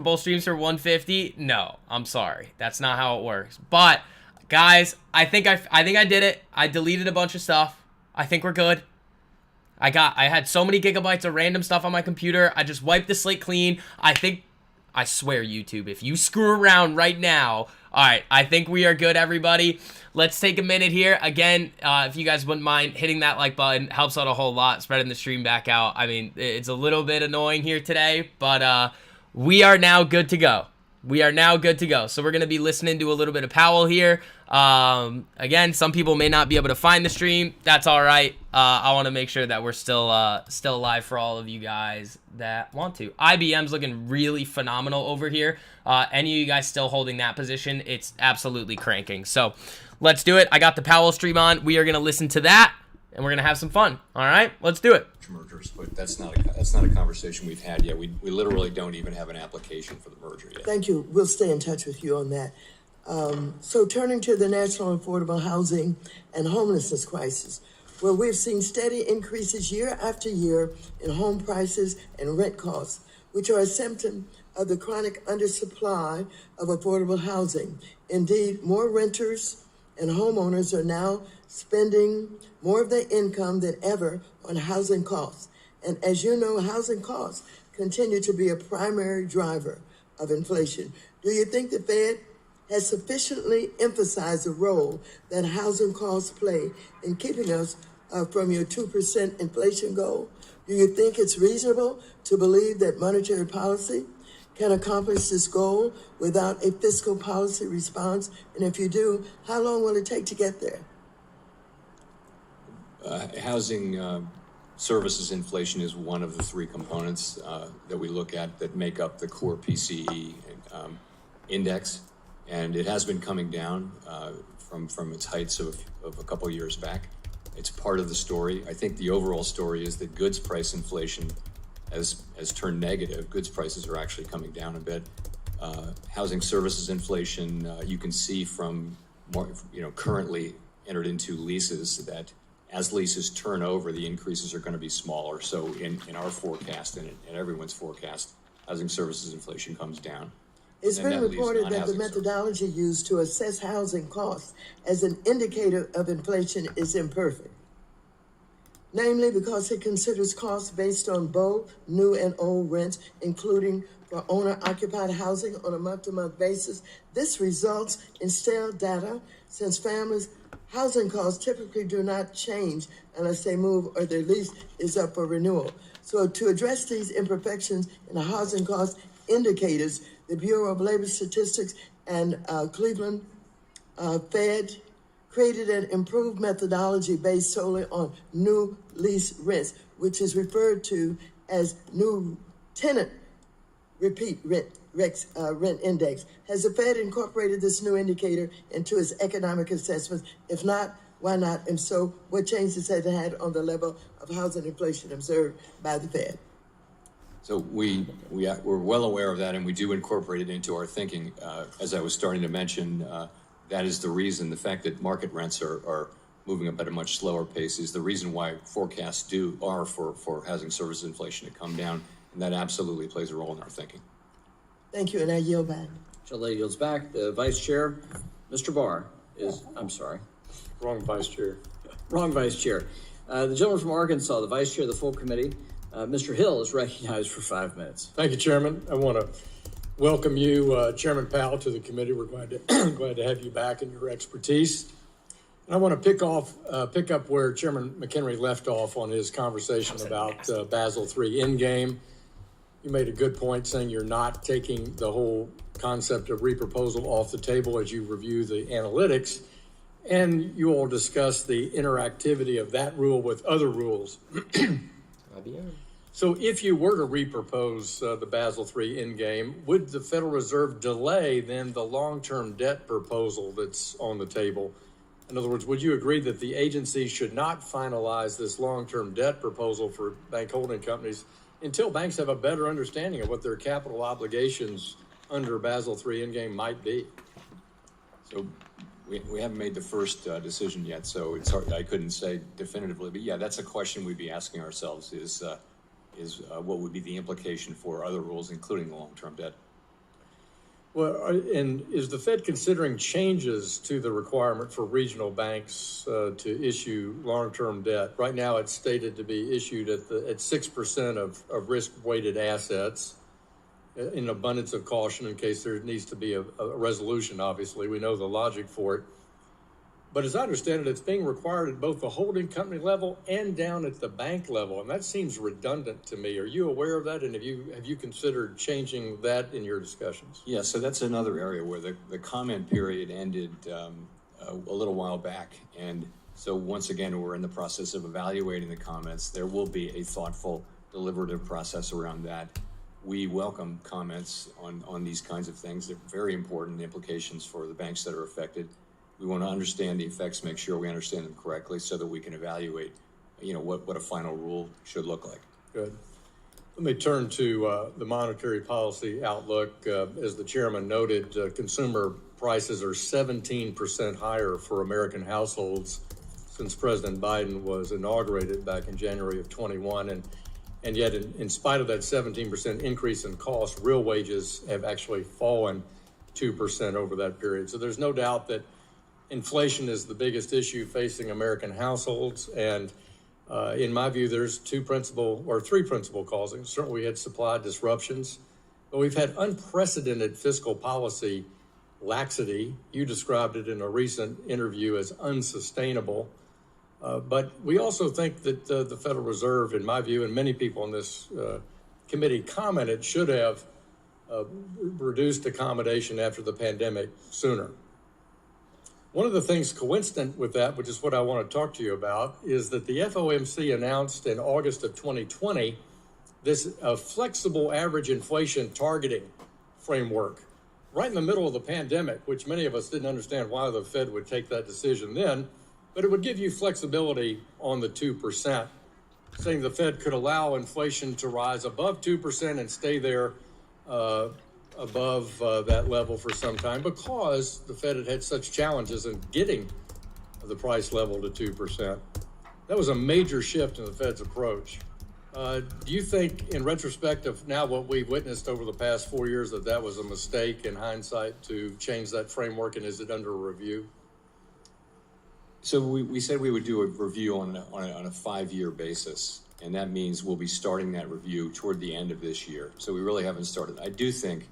both streams for 150? No, I'm sorry. That's not how it works. But guys, I think I did it. I deleted a bunch of stuff. I think we're good. I had so many gigabytes of random stuff on my computer. I just wiped the slate clean. I swear, YouTube, if you screw around right now, all right, I think we are good, everybody. Let's take a minute here. Again, if you guys wouldn't mind hitting that like button, helps out a whole lot, spreading the stream back out. I mean, it's a little bit annoying here today, but we are now good to go. We are now good to go. So we're going to be listening to a little bit of Powell here. Again, some people may not be able to find the stream. That's all right. I want to make sure that we're still alive for all of you guys that want to. IBM's looking really phenomenal over here. Any of you guys still holding that position, it's absolutely cranking. So let's do it. I got the Powell stream on. We are going to listen to that, and we're going to have some fun. All right, let's do it. Mergers, but that's not a conversation we've had yet. We literally don't even have an application for the merger yet. Thank you. We'll stay in touch with you on that. So turning to the national affordable housing and homelessness crisis, where we've seen steady increases year after year in home prices and rent costs, which are a symptom of the chronic undersupply of affordable housing. Indeed, more renters and homeowners are now spending more of their income than ever on housing costs. And as you know, housing costs continue to be a primary driver of inflation. Do you think the Fed has sufficiently emphasized the role that housing costs play in keeping us from your 2% inflation goal? Do you think it's reasonable to believe that monetary policy can accomplish this goal without a fiscal policy response? And if you do, how long will it take to get there? Housing services inflation is one of the three components that we look at that make up the core PCE index, and it has been coming down from its heights of a couple of years back. It's part of the story. I think the overall story is that goods price inflation has turned negative. Goods prices are actually coming down a bit. Housing services inflation, you can see from more, currently entered into leases that as leases turn over, the increases are going to be smaller. So in our forecast and in everyone's forecast, housing services inflation comes down. It's been reported that the methodology used to assess housing costs as an indicator of inflation is imperfect. Namely, because it considers costs based on both new and old rents, including for owner-occupied housing on a month-to-month basis. This results in stale data since families' housing costs typically do not change unless they move or their lease is up for renewal. So to address these imperfections in the housing cost indicators, the Bureau of Labor Statistics and Cleveland Fed created an improved methodology based solely on new lease rents, which is referred to as new tenant repeat rent index. Has the Fed incorporated this new indicator into its economic assessments? If not, why not? And so what changes has it had on the level of housing inflation observed by the Fed? So we're well aware of that, and we do incorporate it into our thinking. As I was starting to mention, that is the reason, the fact that market rents are moving up at a much slower pace is the reason why forecasts are for housing services inflation to come down, and that absolutely plays a role in our thinking. Thank you, and I yield back. Chalet yields back. The Vice Chair, Mr. Barr, I'm sorry. Wrong Vice Chair. Wrong Vice Chair. The gentleman from Arkansas, the Vice Chair of the full committee, Mr. Hill, is recognized for 5 minutes. Thank you, Chairman. I want to welcome you, Chairman Powell, to the committee. We're glad to have you back and your expertise. And I want to pick up where Chairman McHenry left off on his conversation about Basel III endgame. You made a good point saying you're not taking the whole concept of reproposal off the table as you review the analytics, and you all discuss the interactivity of that rule with other rules. So if you were to repropose the Basel III endgame, would the Federal Reserve delay then the long-term debt proposal that's on the table? In other words, would you agree that the agency should not finalize this long-term debt proposal for bank holding companies until banks have a better understanding of what their capital obligations under Basel III endgame might be? So we haven't made the first decision yet, so it's hard, I couldn't say definitively. But yeah, that's a question we'd be asking ourselves: is what would be the implication for other rules, including the long-term debt Well, and is the Fed considering changes to the requirement for regional banks to issue long-term debt? Right now, it's stated to be issued at 6% of risk-weighted assets, in abundance of caution in case there needs to be a resolution. Obviously, we know the logic for it. But as I understand it, it's being required at both the holding company level and down at the bank level, and that seems redundant to me. Are you aware of that, and have you considered changing that in your discussions? Yeah, so that's another area where the comment period ended a little while back, and so once again, we're in the process of evaluating the comments. There will be a thoughtful, deliberative process around that. We welcome comments on these kinds of things. They're very important implications for the banks that are affected. We want to understand the effects, make sure we understand them correctly so that we can evaluate, what a final rule should look like. Good. Let me turn to the monetary policy outlook. As the chairman noted, consumer prices are 17% higher for American households since President Biden was inaugurated back in January of 21. And yet, in spite of that 17% increase in cost, real wages have actually fallen 2% over that period. So there's no doubt that inflation is the biggest issue facing American households, and in my view, there's three principal causes. Certainly, we had supply disruptions, but we've had unprecedented fiscal policy laxity. You described it in a recent interview as unsustainable, but we also think that the Federal Reserve, in my view, and many people in this committee commented, should have reduced accommodation after the pandemic sooner. One of the things coincident with that, which is what I want to talk to you about, is that the FOMC announced in August of 2020 this flexible average inflation targeting framework right in the middle of the pandemic, which many of us didn't understand why the Fed would take that decision then, but it would give you flexibility on the 2%, saying the Fed could allow inflation to rise above 2% and stay there above that level for some time because the Fed had such challenges in getting the price level to 2%. That was a major shift in the Fed's approach. Do you think, in retrospect of now what we've witnessed over the past 4 years, that was a mistake in hindsight to change that framework, and is it under review? So we said we would do a review on a 5-year basis, and that means we'll be starting that review toward the end of this year. So we really haven't started. I do think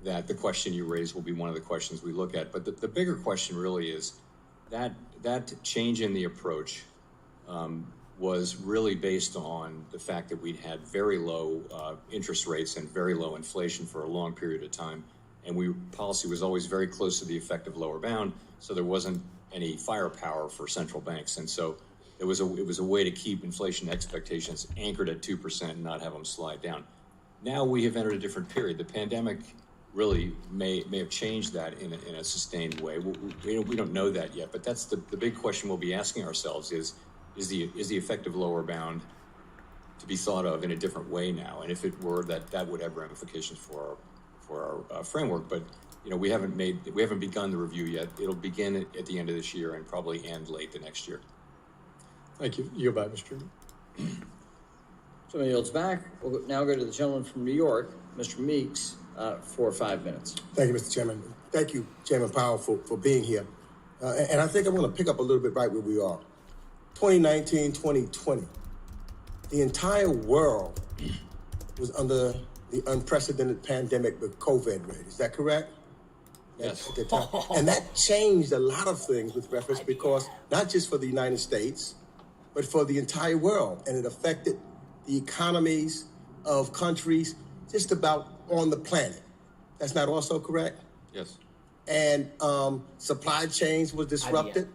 that the question you raised will be one of the questions we look at. But the bigger question really is that change in the approach was really based on the fact that we'd had very low interest rates and very low inflation for a long period of time. And policy was always very close to the effective lower bound, so there wasn't any firepower for central banks. And so it was a way to keep inflation expectations anchored at 2% and not have them slide down. Now we have entered a different period. The pandemic really may have changed that in a sustained way. We don't know that yet, but that's the big question we'll be asking ourselves is the effective lower bound to be thought of in a different way now? And if it were, that would have ramifications for our framework. But we haven't begun the review yet. It'll begin at the end of this year and probably end late the next year. Thank you. You go back, Mr. Chairman. Somebody yields back. We'll now go to the gentleman from New York, Mr. Meeks, for 5 minutes. Thank you, Mr. Chairman. Thank you, Chairman Powell, for being here. And I think I want to pick up a little bit right where we are. 2019, 2020, the entire world was under the unprecedented pandemic with COVID rate. Is that correct? Yes. At the time. And that changed a lot of things with reference because not just for the United States, but for the entire world. And it affected the economies of countries just about on the planet. That's not also correct? Yes. And supply chains were disrupted.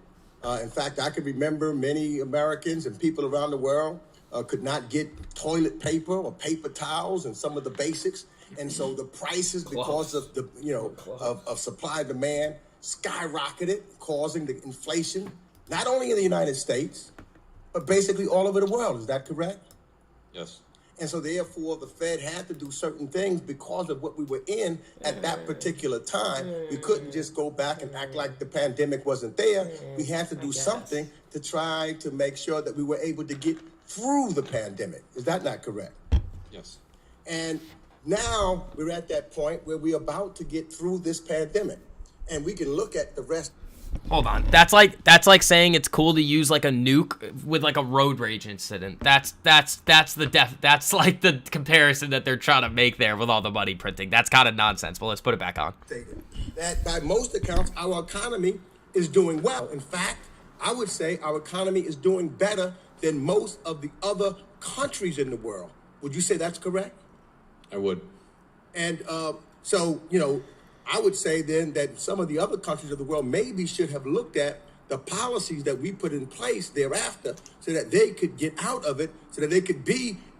In fact, I can remember many Americans and people around the world could not get toilet paper or paper towels and some of the basics. And so the prices, because of the of supply and demand, skyrocketed, causing the inflation, not only in the United States, but basically all over the world. Is that correct? Yes. And so therefore, the Fed had to do certain things because of what we were in at that particular time. We couldn't just go back and act like the pandemic wasn't there. We had to do something to try to make sure that we were able to get through the pandemic. Is that not correct? Yes. And Now we're at that point where we're about to get through this pandemic, and we can look at the rest. Hold on. That's like saying it's cool to use like a nuke with like a road rage incident. That's like the comparison that they're trying to make there with all the money printing. That's kind of nonsense. But let's put it back on. That by most accounts, our economy is doing well. In fact, I would say our economy is doing better than most of the other countries in the world. Would you say that's correct? I would. And so, I would say then that some of the other countries of the world maybe should have looked at the policies that we put in place thereafter so that they could get out of it, so that they could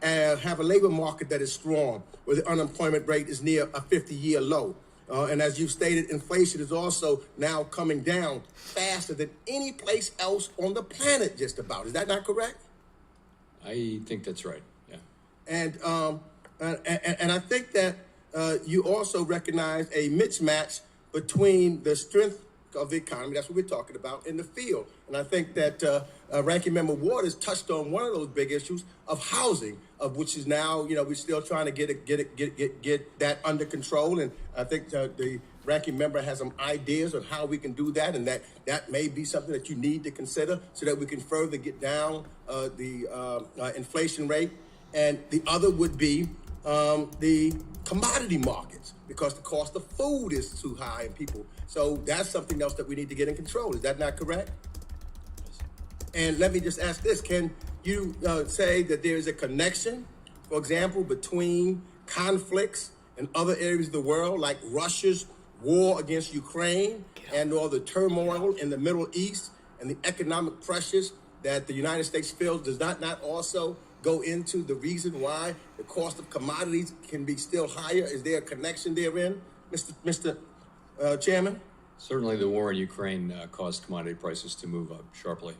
have a labor market that is strong, where the unemployment rate is near a 50-year low. And as you've stated, inflation is also now coming down faster than any place else on the planet, just about. Is that not correct? I think that's right, yeah. And I think that you also recognize a mismatch between the strength of the economy, that's what we're talking about, in the field. And I think that Ranking Member Waters touched on one of those big issues of housing, of which is now, we're still trying to get that under control. And I think the Ranking Member has some ideas on how we can do that, and that may be something that you need to consider so that we can further get down the inflation rate. And the other would be the commodity markets, because the cost of food is too high and people. So that's something else that we need to get in control. Is that not correct? And let me just ask this. Can you say that there is a connection, for example, between conflicts in other areas of the world, like Russia's war against Ukraine and or the turmoil in the Middle East and the economic pressures that the United States feels? Does that not also go into the reason why the cost of commodities can be still higher? Is there a connection therein, Mr. Chairman? Certainly the war in Ukraine caused commodity prices to move up sharply.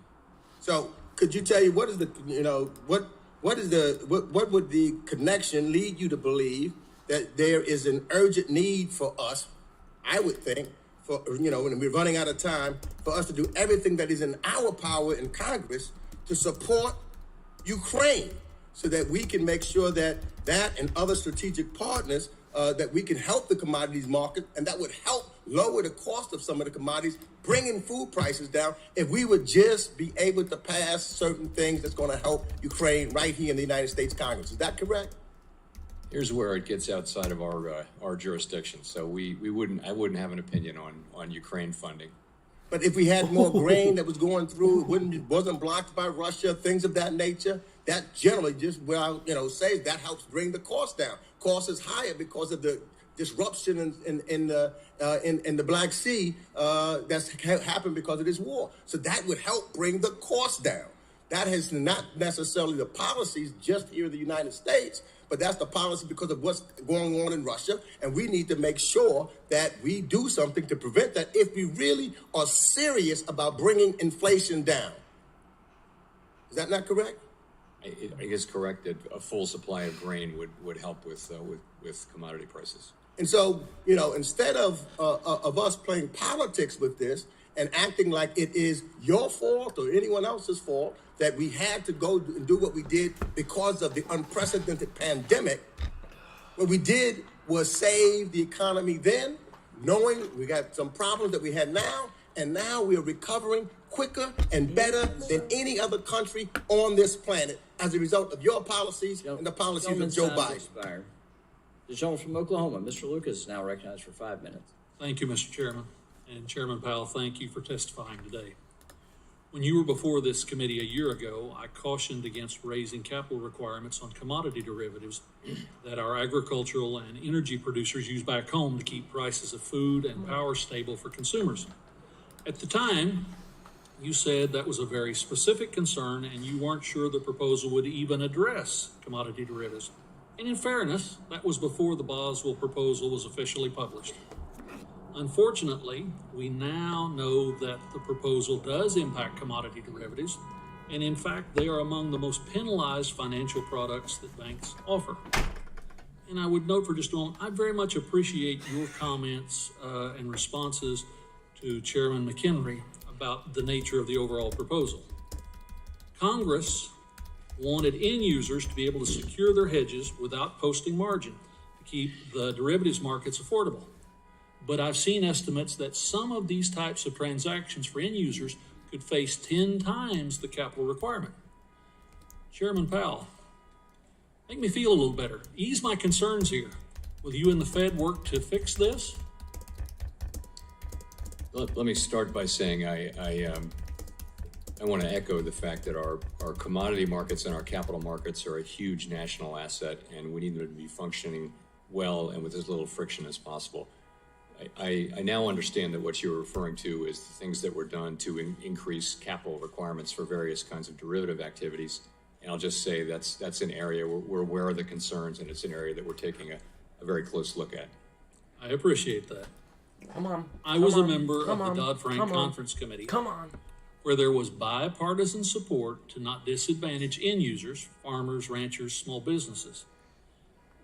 So could you tell you what is the, what would the connection lead you to believe that there is an urgent need for us, I would think, for, when we're running out of time, for us to do everything that is in our power in Congress to support Ukraine, so that we can make sure that and other strategic partners, that we can help the commodities market, and that would help lower the cost of some of the commodities, bringing food prices down, if we would just be able to pass certain things that's going to help Ukraine right here in the United States Congress. Is that correct? Here's where it gets outside of our jurisdiction. So I wouldn't have an opinion on Ukraine funding. But if we had more grain that was going through, wasn't blocked by Russia, things of that nature, that generally just, says that helps bring the cost down. Cost is higher because of the disruption in the Black Sea that's happened because of this war. So that would help bring the cost down. That is not necessarily the policies just here in the United States, but that's the policy because of what's going on in Russia. And we need to make sure that we do something to prevent that if we really are serious about bringing inflation down. Is that not correct? I guess correct that a full supply of grain would help with commodity prices. And so, instead of us playing politics with this and acting like it is your fault or anyone else's fault that we had to go and do what we did because of the unprecedented pandemic, what we did was save the economy then, knowing we got some problems that we had now, and now we are recovering quicker and better than any other country on this planet as a result of your policies and the policies of Joe Biden. The gentleman from Oklahoma, Mr. Lucas, is now recognized for 5 minutes. Thank you, Mr. Chairman. And Chairman Powell, thank you for testifying today. When you were before this committee a year ago, I cautioned against raising capital requirements on commodity derivatives that our agricultural and energy producers use back home to keep prices of food and power stable for consumers. At the time, you said that was a very specific concern and you weren't sure the proposal would even address commodity derivatives. And in fairness, that was before the Basel proposal was officially published. Unfortunately, we now know that the proposal does impact commodity derivatives, and in fact, they are among the most penalized financial products that banks offer. And I would note for just a moment, I very much appreciate your comments and responses to Chairman McHenry about the nature of the overall proposal. Congress wanted end users to be able to secure their hedges without posting margin. to keep the derivatives markets affordable. But I've seen estimates that some of these types of transactions for end users could face 10 times the capital requirement. Chairman Powell, make me feel a little better. Ease my concerns here. Will you and the Fed work to fix this? Let me start by saying I want to echo the fact that our commodity markets and our capital markets are a huge national asset, and we need them to be functioning well and with as little friction as possible. I now understand that what you're referring to is the things that were done to increase capital requirements for various kinds of derivative activities. And I'll just say that's an area we're aware of the concerns, and it's an area that we're taking a very close look at. I appreciate that. Come on. I was a member of the Dodd-Frank Conference Committee, Come on. where there was bipartisan support to not disadvantage end users, farmers, ranchers, small businesses.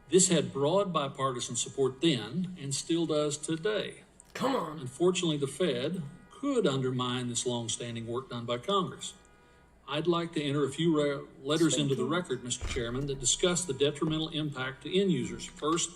This had broad bipartisan support then and still does today. Come on. Unfortunately, the Fed could undermine this long-standing work done by Congress. I'd like to enter a few letters into the record, Mr. Chairman, that discuss the detrimental impact to end users. First,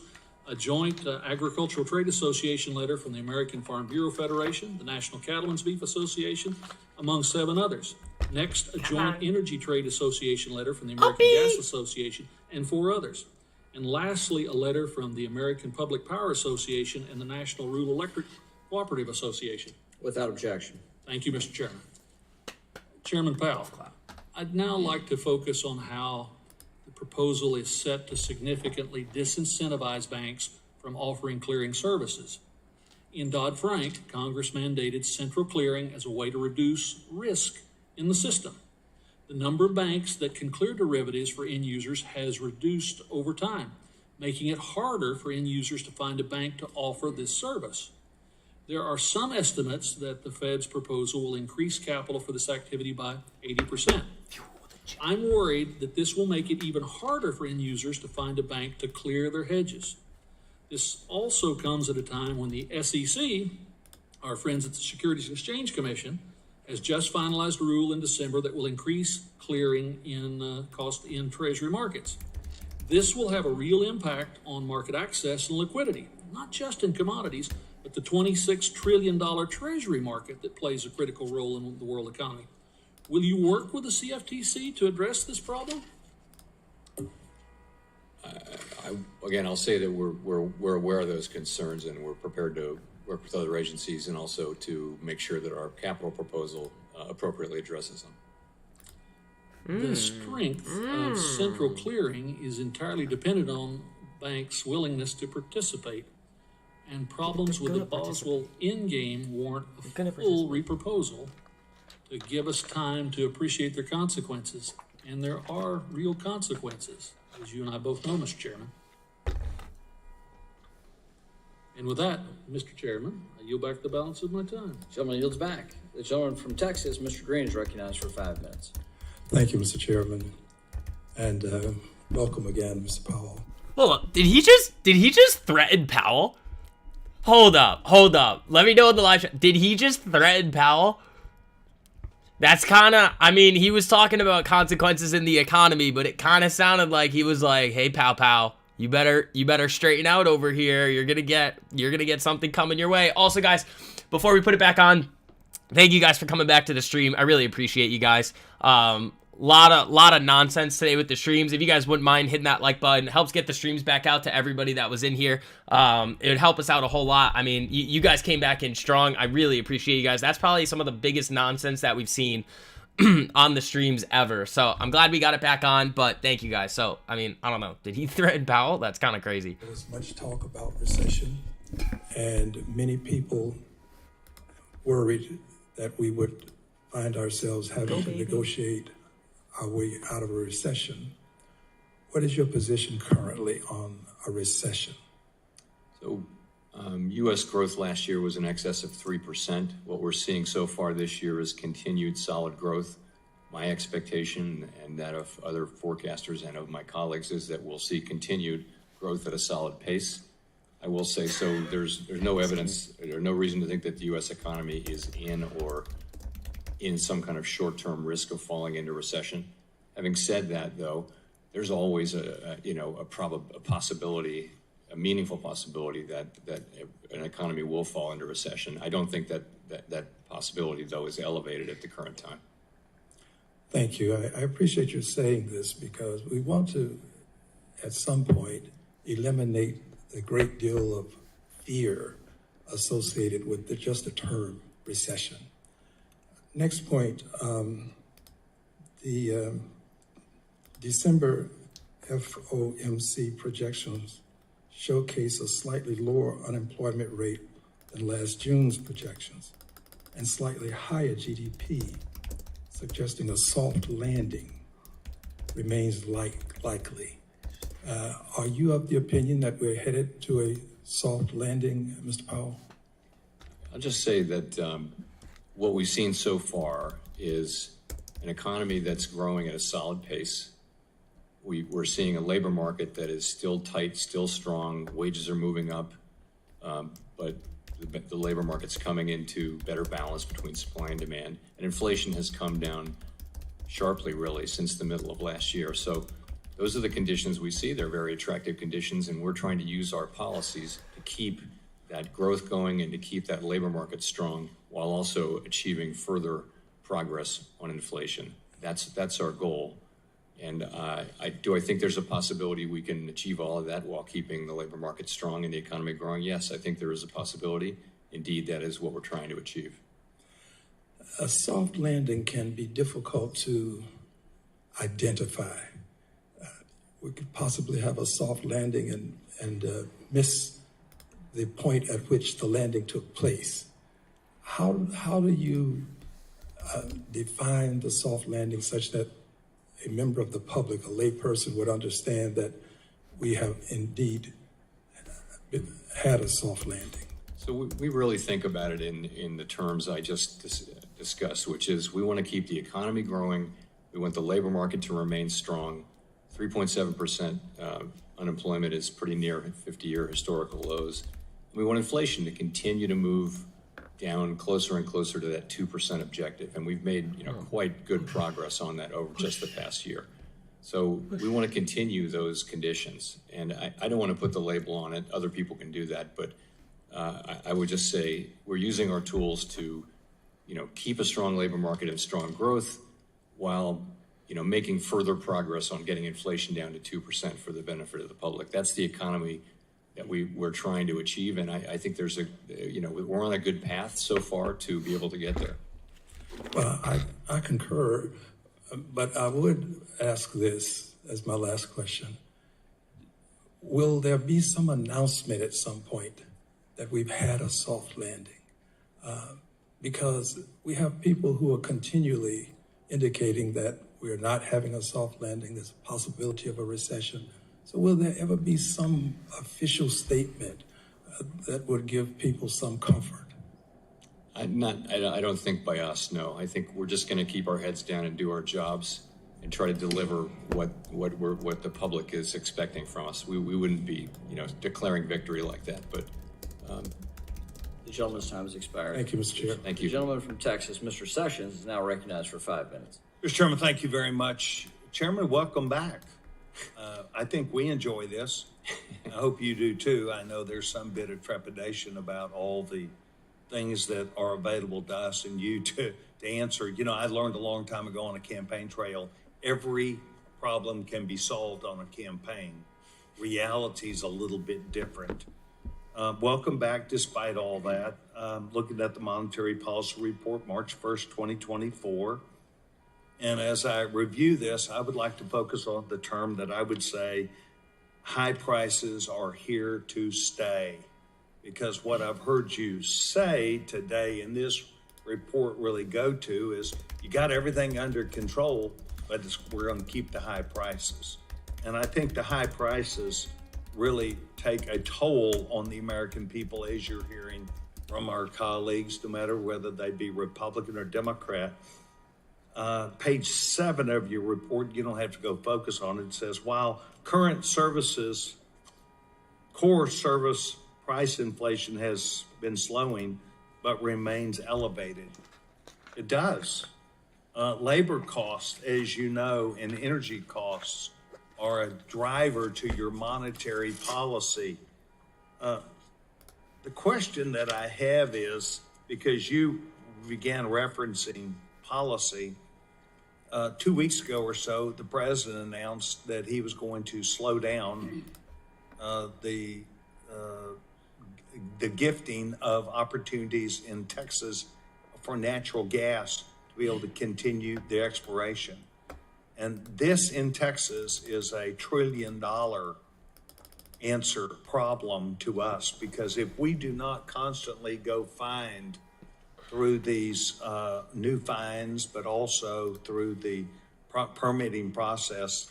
a joint Agricultural Trade Association letter from the American Farm Bureau Federation, the National Cattlemen's Beef Association, among 7 others. Next, a joint Energy Trade Association letter from the American Gas Association and 4 others. And lastly, a letter from the American Public Power Association and the National Rural Electric Cooperative Association. Without objection. Thank you, Mr. Chairman. Chairman Powell, I'd now like to focus on how the proposal is set to significantly disincentivize banks from offering clearing services. In Dodd-Frank, Congress mandated central clearing as a way to reduce risk in the system. The number of banks that can clear derivatives for end users has reduced over time, making it harder for end users to find a bank to offer this service. There are some estimates that the Fed's proposal will increase capital for this activity by 80%. I'm worried that this will make it even harder for end users to find a bank to clear their hedges. This also comes at a time when the SEC, our friends at the Securities and Exchange Commission, has just finalized a rule in December that will increase clearing in cost in Treasury markets. This will have a real impact on market access and liquidity, not just in commodities, but the $26 trillion Treasury market that plays a critical role in the world economy. Will you work with the CFTC to address this problem? Again, I'll say that we're aware of those concerns, and we're prepared to work with other agencies and also to make sure that our capital proposal appropriately addresses them. The strength of central clearing is entirely dependent on banks' willingness to participate, and problems with the Basel endgame warrant a full reproposal to give us time to appreciate their consequences. And there are real consequences, as you and I both know, Mr. Chairman. And with that, Mr. Chairman, I yield back the balance of my time. Gentleman yields back. The gentleman from Texas, Mr. Green, is recognized for 5 minutes. Thank you, Mr. Chairman, and welcome again, Mr. Powell. Hold up. Did he just threaten Powell? Hold up. Let me know in the live chat. Did he just threaten Powell? That's kind of, I mean, he was talking about consequences in the economy, but it kind of sounded like he was like, "Hey, Pow, you better straighten out over here. You're gonna get something coming your way." Also, guys, before we put it back on, thank you guys for coming back to the stream. I really appreciate you guys. Lot of nonsense today with the streams. If you guys wouldn't mind hitting that like button, it helps get the streams back out to everybody that was in here. It would help us out a whole lot. I mean, you guys came back in strong. I really appreciate you guys. That's probably some of the biggest nonsense that we've seen on the streams ever. So I'm glad we got it back on, but thank you guys. So, I mean, I don't know. Did he threaten Powell? That's kind of crazy. There was much talk about recession, and many people worried that we would find ourselves having to negotiate our way out of a recession. What is your position currently on a recession? So U.S. growth last year was in excess of 3%. What we're seeing so far this year is continued solid growth. My expectation, and that of other forecasters and of my colleagues, is that we'll see continued growth at a solid pace. I will say, so there's no evidence, there's no reason to think that the U.S. economy is in or in some kind of short-term risk of falling into recession. Having said that, though, there's always a possibility a meaningful possibility that an economy will fall into recession. I don't think that possibility, though, is elevated at the current time. Thank you. I appreciate you saying this because we want to, at some point, eliminate the great deal of fear associated with just the term recession. Next point, the December FOMC projections showcase a slightly lower unemployment rate than last June's projections and slightly higher GDP, suggesting a soft landing remains likely. Are you of the opinion that we're headed to a soft landing, Mr. Powell? I'll just say that what we've seen so far is an economy that's growing at a solid pace. We're seeing a labor market that is still tight, still strong. Wages are moving up, but the labor market's coming into better balance between supply and demand. And inflation has come down sharply, really, since the middle of last year. So those are the conditions we see. They're very attractive conditions, and we're trying to use our policies to keep that growth going and to keep that labor market strong while also achieving further progress on inflation. That's our goal. And I think there's a possibility we can achieve all of that while keeping the labor market strong and the economy growing? Yes, I think there is a possibility. Indeed, that is what we're trying to achieve. A soft landing can be difficult to identify. We could possibly have a soft landing and miss the point at which the landing took place. How do you define the soft landing such that a member of the public, a layperson, would understand that we have indeed had a soft landing? So we really think about it in the terms I just discussed, which is we want to keep the economy growing. We want the labor market to remain strong. 3.7% unemployment is pretty near 50-year historical lows. We want inflation to continue to move down closer and closer to that 2% objective. And we've made quite good progress on that over just the past year. So we want to continue those conditions. And I don't want to put the label on it. Other people can do that. But I would just say we're using our tools to, keep a strong labor market and strong growth while, making further progress on getting inflation down to 2% for the benefit of the public. That's the economy that we're trying to achieve. And I think there's we're on a good path so far to be able to get there. Well, I concur, but I would ask this as my last question. Will there be some announcement at some point that we've had a soft landing? Because we have people who are continually indicating that we're not having a soft landing. There's a possibility of a recession. So will there ever be some official statement that would give people some comfort? I don't think by us, no. I think we're just going to keep our heads down and do our jobs and try to deliver what the public is expecting from us. We wouldn't be, declaring victory like that, but... The gentleman's time has expired. Thank you, Mr. Chair. Thank you. The gentleman from Texas, Mr. Sessions, is now recognized for 5 minutes. Mr. Chairman, thank you very much. Chairman, welcome back. I think we enjoy this. I hope you do too. I know there's some bit of trepidation about all the things that are available to us and you to answer. I learned a long time ago on a campaign trail, every problem can be solved on a campaign. Reality's a little bit different. Welcome back despite all that. Looking at the Monetary Policy Report, March 1st, 2024. And as I review this, I would like to focus on the term that I would say high prices are here to stay. Because what I've heard you say today in this report really go to is you got everything under control, but we're going to keep the high prices. And I think the high prices really take a toll on the American people, as you're hearing from our colleagues, no matter whether they be Republican or Democrat. Page 7 of your report, you don't have to go focus on it. It says, while current core service price inflation has been slowing, but remains elevated. It does. Labor costs, as you know, and energy costs are a driver to your monetary policy. The question that I have is, because you began referencing policy, 2 weeks ago or so, the president announced that he was going to slow down the gifting of opportunities in Texas for natural gas to be able to continue the exploration. And this in Texas is $1 trillion answer problem to us, because if we do not constantly go find through these new finds, but also through the permitting process,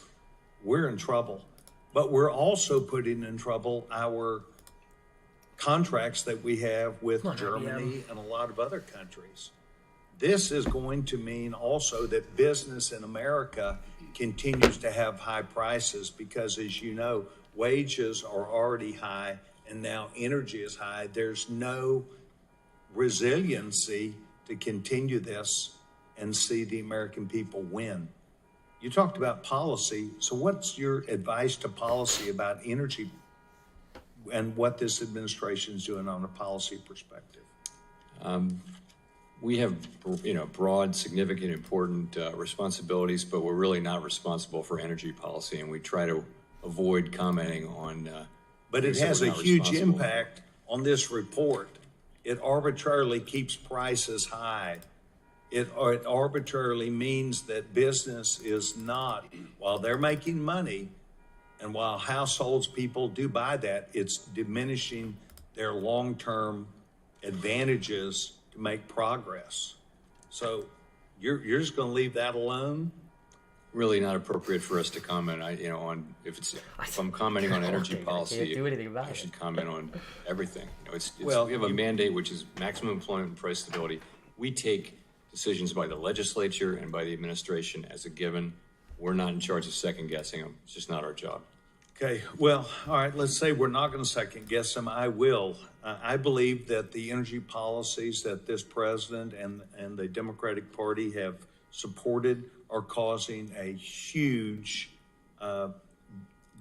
we're in trouble. But we're also putting in trouble our contracts that we have with Germany and a lot of other countries. This is going to mean also that business in America continues to have high prices, because, as you know, wages are already high and now energy is high. There's no resiliency to continue this and see the American people win. You talked about policy. So what's your advice to policy about energy and what this administration is doing on a policy perspective? We have, broad, significant, important responsibilities, but we're really not responsible for energy policy, and we try to avoid commenting on. But it has a huge impact on this report. It arbitrarily keeps prices high. It arbitrarily means that business is not, while they're making money, and while households, people do buy that, it's diminishing their long-term advantages to make progress. So you're just going to leave that alone? Really not appropriate for us to comment. On if I'm commenting on energy policy, I can't do anything about I it. should comment on everything. Well, we have a mandate which is maximum employment and price stability. We take decisions by the legislature and by the administration as a given. We're not in charge of second guessing them. It's just not our job. Okay, well, all right, let's say we're not going to second guess them. I will. I believe that the energy policies that this president and the Democratic Party have supported are causing a huge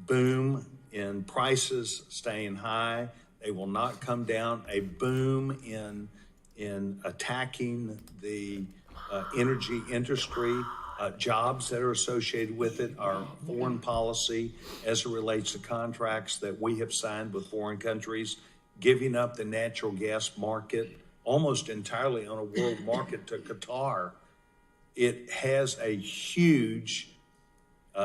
boom in prices staying high. They will not come down. A boom in attacking the energy industry. Jobs that are associated with it, our foreign policy as it relates to contracts that we have signed with foreign countries, giving up the natural gas market almost entirely on a world market to Qatar. It has a huge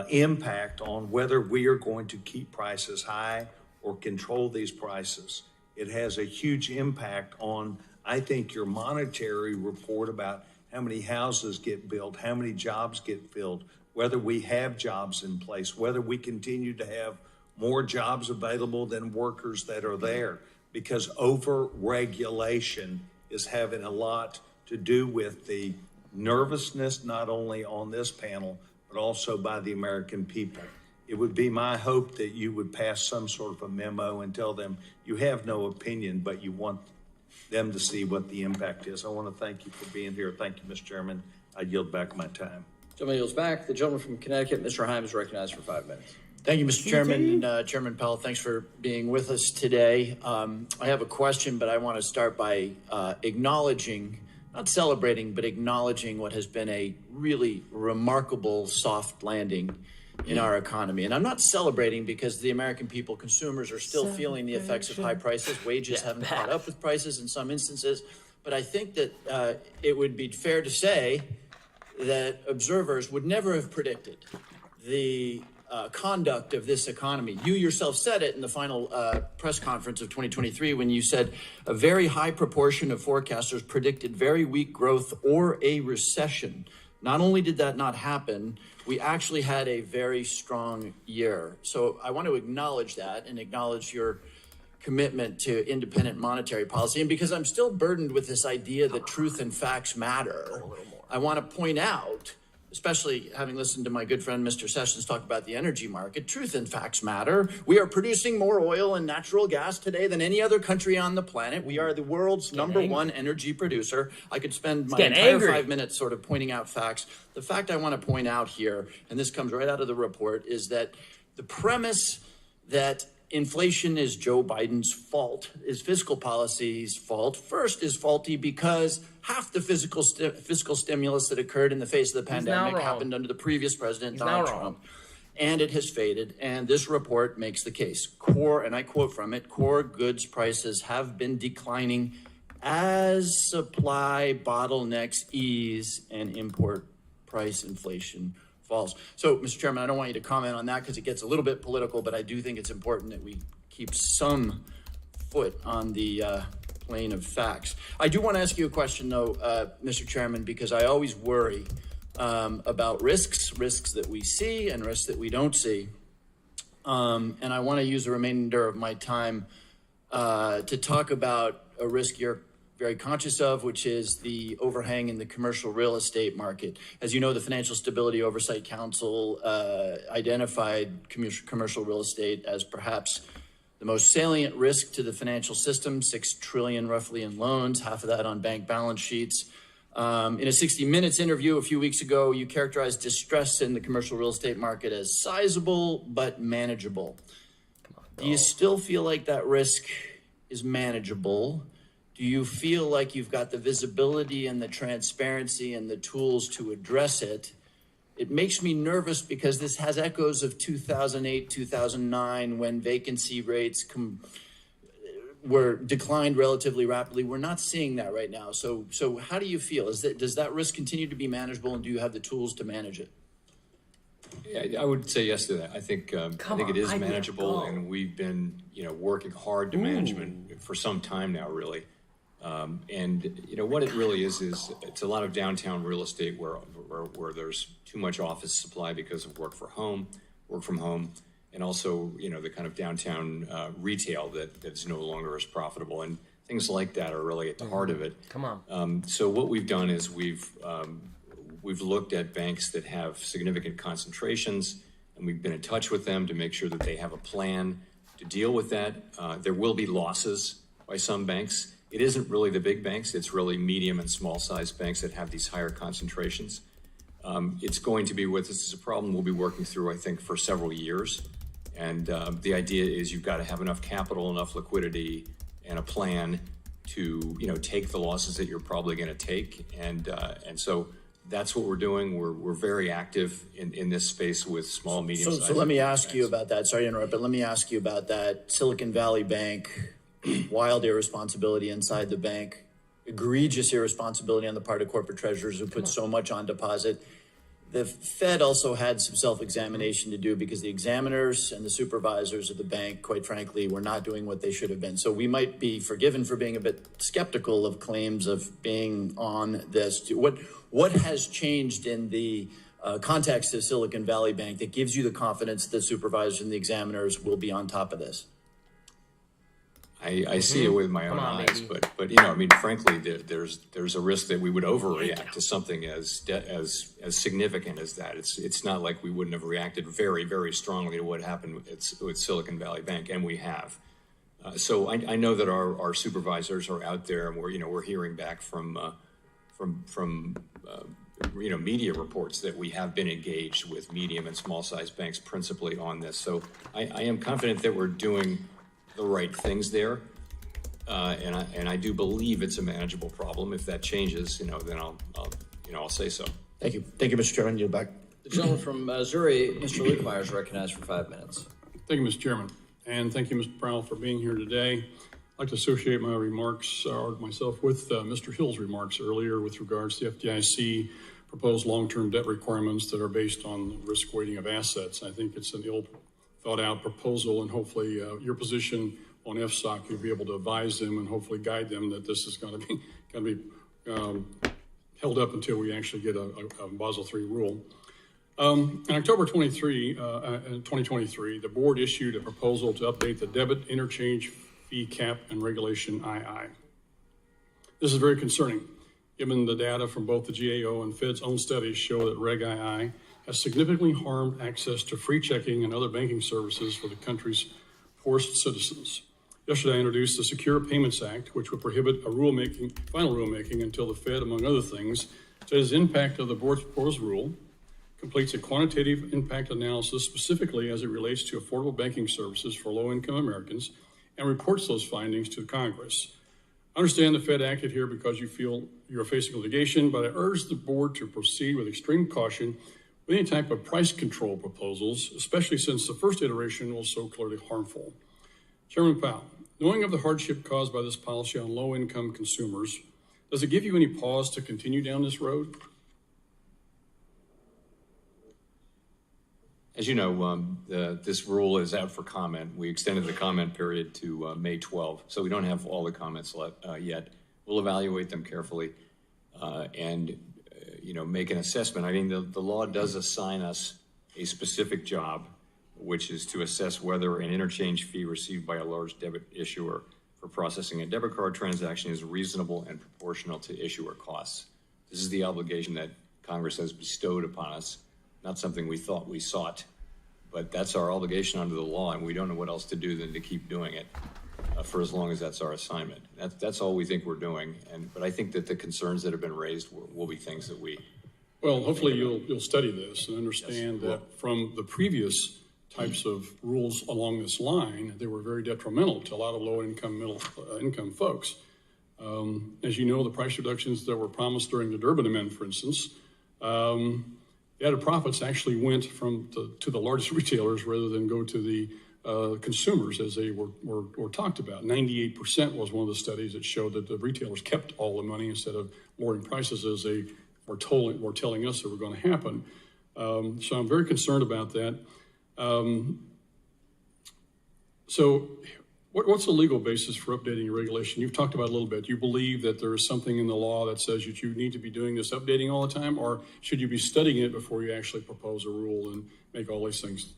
impact on whether we are going to keep prices high or control these prices. It has a huge impact on, I think, your monetary report about how many houses get built, how many jobs get filled, whether we have jobs in place, whether we continue to have more jobs available than workers that are there, because over-regulation is having a lot to do with the nervousness, not only on this panel, but also by the American people. It would be my hope that you would pass some sort of a memo and tell them you have no opinion, but you want them to see what the impact is. I want to thank you for being here. Thank you, Mr. Chairman. I yield back my time. Gentleman yields back. The gentleman from Connecticut, Mr. Heim, is recognized for 5 minutes. Thank you, Mr. Chairman. And Chairman Powell, thanks for being with us today. I have a question, but I want to start by acknowledging, not celebrating, but acknowledging what has been a really remarkable soft landing in our economy. And I'm not celebrating because the American people, consumers, are still feeling the effects of high prices. Wages haven't caught up with prices in some instances. But I think that it would be fair to say that observers would never have predicted the conduct of this economy. You yourself said it in the final press conference of 2023 when you said a very high proportion of forecasters predicted very weak growth or a recession. Not only did that not happen, we actually had a very strong year. So I want to acknowledge that and acknowledge your commitment to independent monetary policy. And because I'm still burdened with this idea that truth and facts matter, I want to point out, especially having listened to my good friend Mr. Sessions talk about the energy market, truth and facts matter. We are producing more oil and natural gas today than any other country on the planet. We are the world's #1 energy producer. I could spend my entire 5 minutes sort of pointing out facts. The fact I want to point out here, and this comes right out of the report, is that the premise that inflation is Joe Biden's fault, is fiscal policy's fault. First is faulty because half the fiscal stimulus that occurred in the face of the pandemic happened under the previous president, Donald Trump. And it has faded, and this report makes the case. Core, and I quote from it, core goods prices have been declining as supply bottlenecks ease and import price inflation falls. So, Mr. Chairman, I don't want you to comment on that because it gets a little bit political, but I do think it's important that we keep some foot on the plane of facts. I do want to ask you a question, though, Mr. Chairman, because I always worry about risks that we see and risks that we don't see. And I want to use the remainder of my time to talk about a risk you're very conscious of, which is the overhang in the commercial real estate market. As you know, the Financial Stability Oversight Council identified commercial real estate as perhaps the most salient risk to the financial system, $6 trillion roughly in loans, half of that on bank balance sheets. In a 60 Minutes interview a few weeks ago, you characterized distress in the commercial real estate market as sizable but manageable. Do you still feel like that risk is manageable? Do you feel like you've got the visibility and the transparency and the tools to address it? It makes me nervous because this has echoes of 2008, 2009, when vacancy rates were declined relatively rapidly. We're not seeing that right now. So how do you feel? Does that risk continue to be manageable, and do you have the tools to manage it? Yeah, I would say yes to that. I think it is manageable, and we've been working hard to management for some time now, really. And what it really is it's a lot of downtown real estate where there's too much office supply because of work from home, and also the kind of downtown retail that's no longer as profitable, and things like that are really at the heart of it. So what we've done is we've looked at banks that have significant concentrations, and we've been in touch with them to make sure that they have a plan to deal with that. There will be losses by some banks. It isn't really the big banks. It's really medium and small sized banks that have these higher concentrations. It's going to be with us as a problem we'll be working through, I think, for several years. And the idea is you've got to have enough capital, enough liquidity, and a plan to take the losses that you're probably going to take. And so that's what we're doing. We're very active in this space with small, medium sized. So let me ask you about that. Sorry to interrupt, but let me ask you about that. Silicon Valley Bank. Wild irresponsibility inside the bank, egregious irresponsibility on the part of corporate treasurers who put so much on deposit. The Fed also had some self-examination to do because the examiners and the supervisors of the bank, quite frankly, were not doing what they should have been. So we might be forgiven for being a bit skeptical of claims of being on this. What has changed in the context of Silicon Valley Bank that gives you the confidence that the supervisors and the examiners will be on top of this? I see it with my own eyes, but frankly, there's a risk that we would overreact to something as significant as that. It's not like we wouldn't have reacted very, very strongly to what happened with Silicon Valley Bank, and we have. So I know that our supervisors are out there, and we're hearing back from media reports that we have been engaged with medium and small sized banks principally on this. So I am confident that we're doing the right things there, and I do believe it's a manageable problem. If that changes, then I'll say so. Thank you, Mr. Chairman. You're back. The gentleman from Missouri, Mr. Lukemeyer, is recognized for 5 minutes. Thank you, Mr. Chairman, and thank you, Mr. Powell, for being here today. I'd like to associate my remarks, or myself, with Mr. Hill's remarks earlier with regards to the FDIC proposed long-term debt requirements that are based on risk weighting of assets. I think it's an ill thought out proposal, and hopefully your position on FSOC, you'll be able to advise them and hopefully guide them that this is going to be held up until we actually get a Basel III rule. In October 2023, the board issued a proposal to update the debit interchange fee cap and regulation II. This is very concerning, given the data from both the GAO and Fed's own studies show that Reg II has significantly harmed access to free checking and other banking services for the country's poorest citizens. Yesterday, I introduced the Secure Payments Act, which would prohibit final rulemaking until the Fed, among other things, studies the impact of the board's proposed rule, completes a quantitative impact analysis specifically as it relates to affordable banking services for low-income Americans and reports those findings to Congress. I understand the Fed acted here because you feel you're facing litigation, but I urge the board to proceed with extreme caution with any type of price control proposals, especially since the first iteration was so clearly harmful. Chairman Powell, knowing of the hardship caused by this policy on low-income consumers, does it give you any pause to continue down this road? As you know, this rule is out for comment. We extended the comment period to May 12, so we don't have all the comments yet. We'll evaluate them carefully and make an assessment. I mean, the law does assign us a specific job, which is to assess whether an interchange fee received by a large debit issuer for processing a debit card transaction is reasonable and proportional to issuer costs. This is the obligation that Congress has bestowed upon us. Not something we thought we sought, but that's our obligation under the law, and we don't know what else to do than to keep doing it for as long as that's our assignment. That's all we think we're doing, but I think that the concerns that have been raised will be things that we... Well, hopefully you'll study this and understand that from the previous types of rules along this line, they were very detrimental to a lot of low-income, middle-income folks. As you know, the price reductions that were promised during the Durbin Amendment, for instance, the added profits actually went to the largest retailers rather than go to the consumers as they were talked about. 98% was one of the studies that showed that the retailers kept all the money instead of lowering prices as they were telling us they were going to happen. So I'm very concerned about that. So what's the legal basis for updating your regulation? You've talked about it a little bit. You believe that there is something in the law that says that you need to be doing this updating all the time, or should you be studying it before you actually propose a rule and make all these things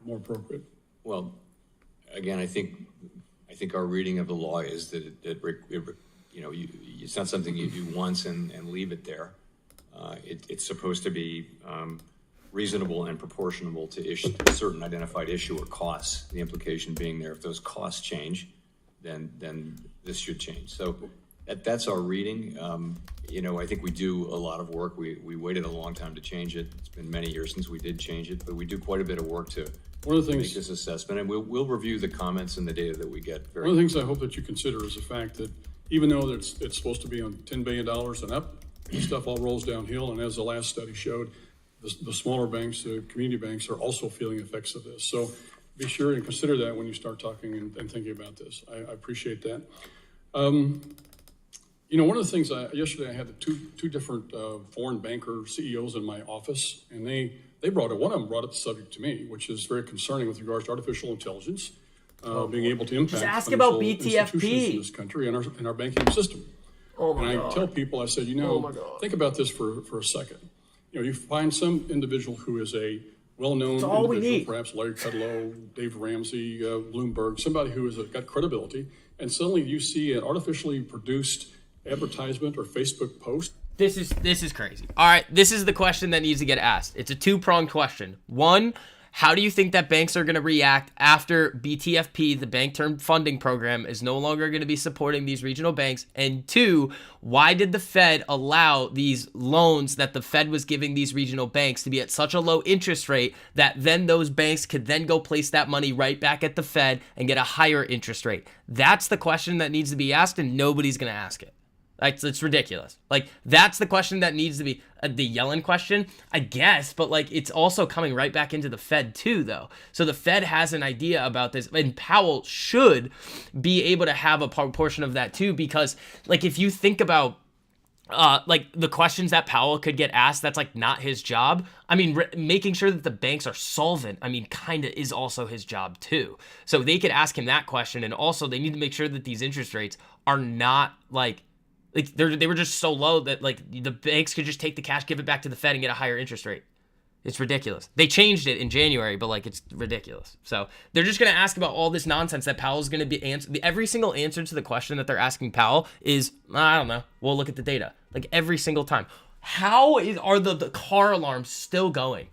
more appropriate? Well, again, I think our reading of the law is that it's not something you do once and leave it there. It's supposed to be reasonable and proportional to certain identified issuer costs. The implication being there, if those costs change, then this should change. So that's our reading. I think we do a lot of work. We waited a long time to change it. It's been many years since we did change it, but we do quite a bit of work to make this assessment, and we'll review the comments and the data that we get. One of the things I hope that you consider is the fact that even though it's supposed to be on $10 billion and up, this stuff all rolls downhill, and as the last study showed, the smaller banks, the community banks, are also feeling effects of this. So be sure and consider that when you start talking and thinking about this. I appreciate that. One of the things, yesterday I had two different foreign banker CEOs in my office, and one of them brought up the subject to me, which is very concerning with regards to artificial intelligence being able to impact ask about institutions BTFP in this country and our banking system. I tell people, I said, think about this for a second. You find some individual who is a well-known individual, perhaps Larry Kudlow, Dave Ramsey, Bloomberg, somebody who has got credibility, and suddenly you see an artificially produced advertisement or Facebook post. This is crazy. All right, this is the question that needs to get asked. It's a two-pronged question. One, how do you think that banks are going to react after BTFP, the Bank Term Funding Program, is no longer going to be supporting these regional banks? And two, why did the Fed allow these loans that the Fed was giving these regional banks to be at such a low interest rate that then those banks could then go place that money right back at the Fed and get a higher interest rate? That's the question that needs to be asked, and nobody's going to ask it. It's ridiculous. That's the question that needs to be the Yellen question, I guess, but it's also coming right back into the Fed too, though. So the Fed has an idea about this, and Powell should be able to have a portion of that too, because if you think about the questions that Powell could get asked, that's not his job. I mean, making sure that the banks are solvent, kind of is also his job too. So they could ask him that question, and also they need to make sure that these interest rates are not they were just so low that the banks could just take the cash, give it back to the Fed, and get a higher interest rate. It's ridiculous. They changed it in January, but it's ridiculous. So they're just going to ask about all this nonsense that Powell's going to be answer. Every single answer to the question that they're asking Powell is, I don't know. We'll look at the data. Every single time. How are the car alarms still going?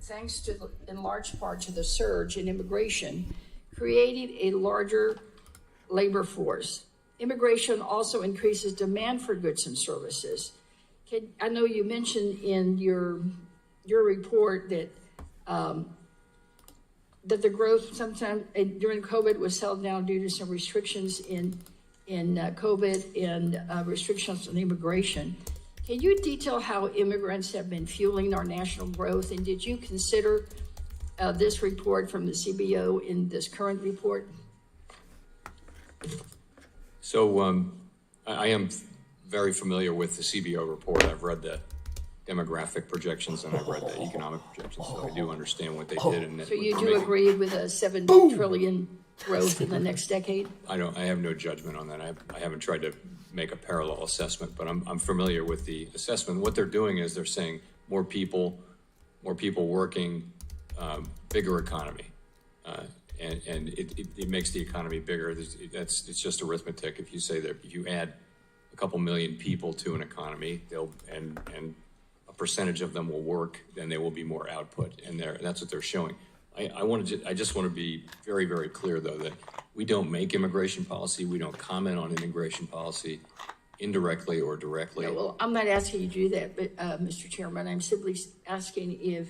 Thanks to, in large part, to the surge in immigration, created a larger labor force. Immigration also increases demand for goods and services. I know you mentioned in your your report that that the growth sometime during COVID was held down due to some restrictions in COVID and restrictions on immigration. Can you detail how immigrants have been fueling our national growth? And did you consider this report from the CBO in this current report? So I am very familiar with the CBO report. I've read the demographic projections and I've read the economic projections, so I do understand what they did. And So you do agree with a $7 trillion growth in the next decade? I have no judgment on that. I haven't tried to make a parallel assessment, but I'm familiar with the assessment. What they're doing is they're saying more people working, bigger economy, and it makes the economy bigger. It's just arithmetic. If you say that if you add a couple million people to an economy, and a percentage of them will work, then there will be more output, and that's what they're showing. I just want to be very, very clear, though, that we don't make immigration policy. We don't comment on immigration policy indirectly or directly. No, well, I'm not asking you to do that, but Mr. Chairman, I'm simply asking if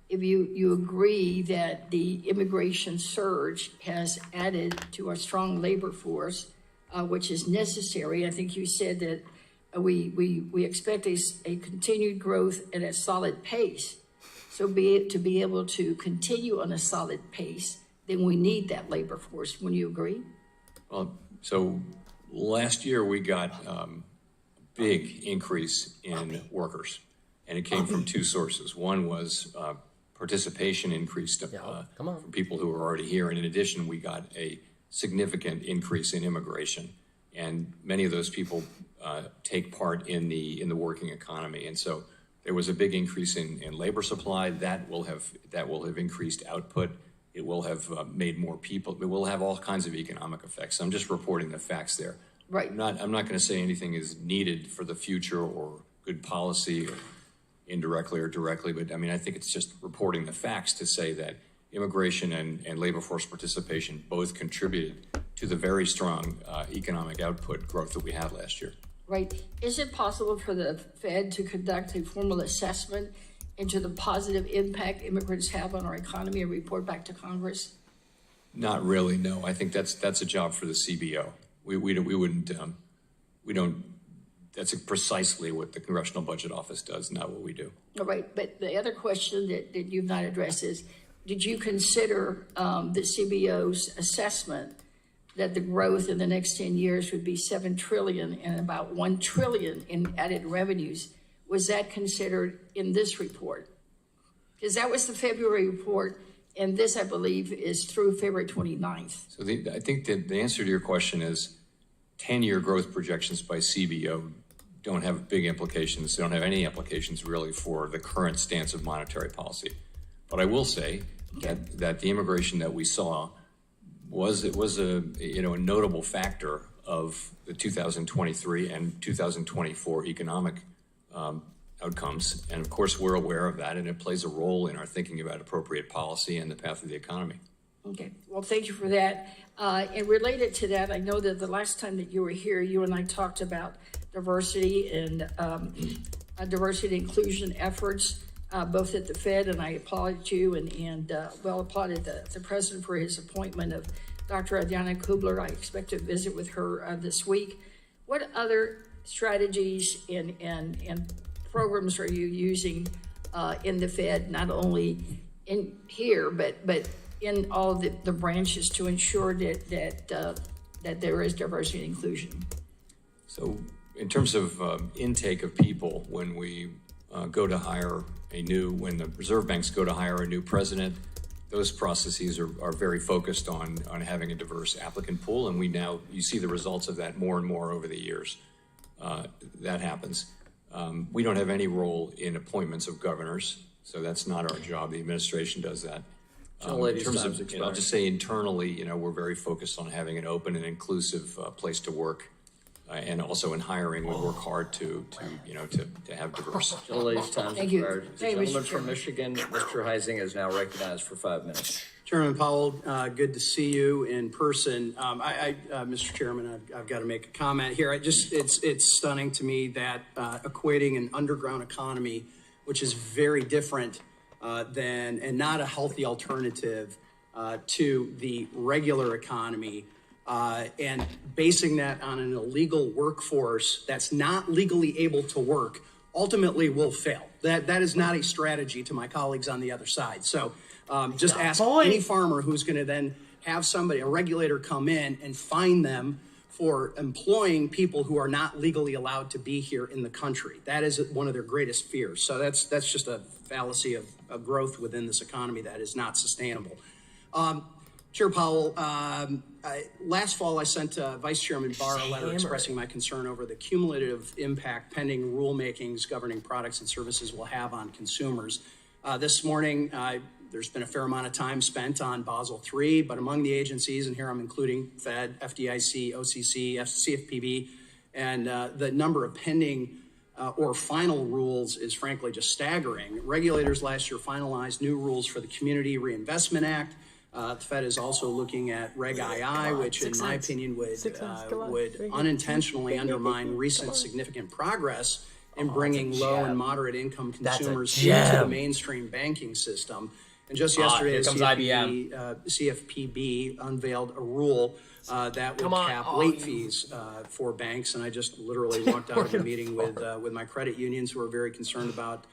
you agree that the immigration surge has added to our strong labor force, which is necessary. I think you said that we expect a continued growth at a solid pace. So to be able to continue on a solid pace, then we need that labor force. Wouldn't you agree? Well, so last year we got a big increase in workers, and it came from two sources. One was participation increased from people who were already here, and in addition, we got a significant increase in immigration, and many of those people take part in the working economy, and so there was a big increase in labor supply. That will have increased output. It will have made more people. It will have all kinds of economic effects. I'm just reporting the facts there. Right. I'm not going to say anything is needed for the future or good policy, or indirectly or directly. But I mean, I think it's just reporting the facts to say that immigration and labor force participation both contributed to the very strong economic output growth that we had last year. Right. Is it possible for the Fed to conduct a formal assessment into the positive impact immigrants have on our economy and report back to Congress? Not really, no. I think that's a job for the CBO. We don't. That's precisely what the Congressional Budget Office does, not what we do. All right. But the other question that you've not addressed is, did you consider the CBO's assessment that the growth in the next 10 years would be $7 trillion and about $1 trillion in added revenues? Was that considered in this report? Because that was the February report, and this, I believe, is through February 29th. So I think that the answer to your question is 10-year growth projections by CBO don't have big implications. They don't have any implications really for the current stance of monetary policy. But I will say that the immigration that we saw was a notable factor of the 2023 and 2024 economic outcomes. And of course, we're aware of that, and it plays a role in our thinking about appropriate policy and the path of the economy. Okay, well, thank you for that. And related to that, I know that the last time that you were here, you and I talked about diversity and diversity and inclusion efforts, both at the Fed, and I applauded you and applauded the president for his appointment of Dr. Adriana Kubler. I expect to visit with her this week. What other strategies and programs are you using in the Fed, not only in here, but in all the branches to ensure that there is diversity and inclusion? So in terms of intake of people, when we go to hire when the reserve banks go to hire a new president, those processes are very focused on having a diverse applicant pool, and you see the results of that more and more over the years. That happens. We don't have any role in appointments of governors, so that's not our job. The administration does that. In terms of, I'll just say internally, we're very focused on having an open and inclusive place to work. And also in hiring, we work hard to have diverse. Ladies, time Thank you. expired. The gentleman from Michigan, Mr. Heising, is now recognized for 5 minutes. Chairman Powell, good to see you in person. Mr. Chairman, I've got to make a comment here. It's stunning to me that equating an underground economy which is very different and not a healthy alternative to the regular economy. And basing that on an illegal workforce that's not legally able to work ultimately will fail. That is not a strategy to my colleagues on the other side. So just ask any farmer who's going to then have a regulator come in and fine them for employing people who are not legally allowed to be here in the country. That is one of their greatest fears. So that's just a fallacy of growth within this economy that is not sustainable. Chair Powell, last fall I sent Vice Chairman Barr a letter expressing my concern over the cumulative impact pending rulemakings governing products and services will have on consumers. This morning, there's been a fair amount of time spent on Basel III, but among the agencies, and here I'm including Fed, FDIC, OCC, CFPB, and the number of pending or final rules is frankly just staggering. Regulators last year finalized new rules for the Community Reinvestment Act. The Fed is also looking at Reg II, which in my opinion would unintentionally undermine recent significant progress in bringing low and moderate income consumers into the mainstream banking system. And just yesterday, CFPB unveiled a rule that would cap late fees for banks. And I just literally walked out of a meeting with my credit unions who are very concerned about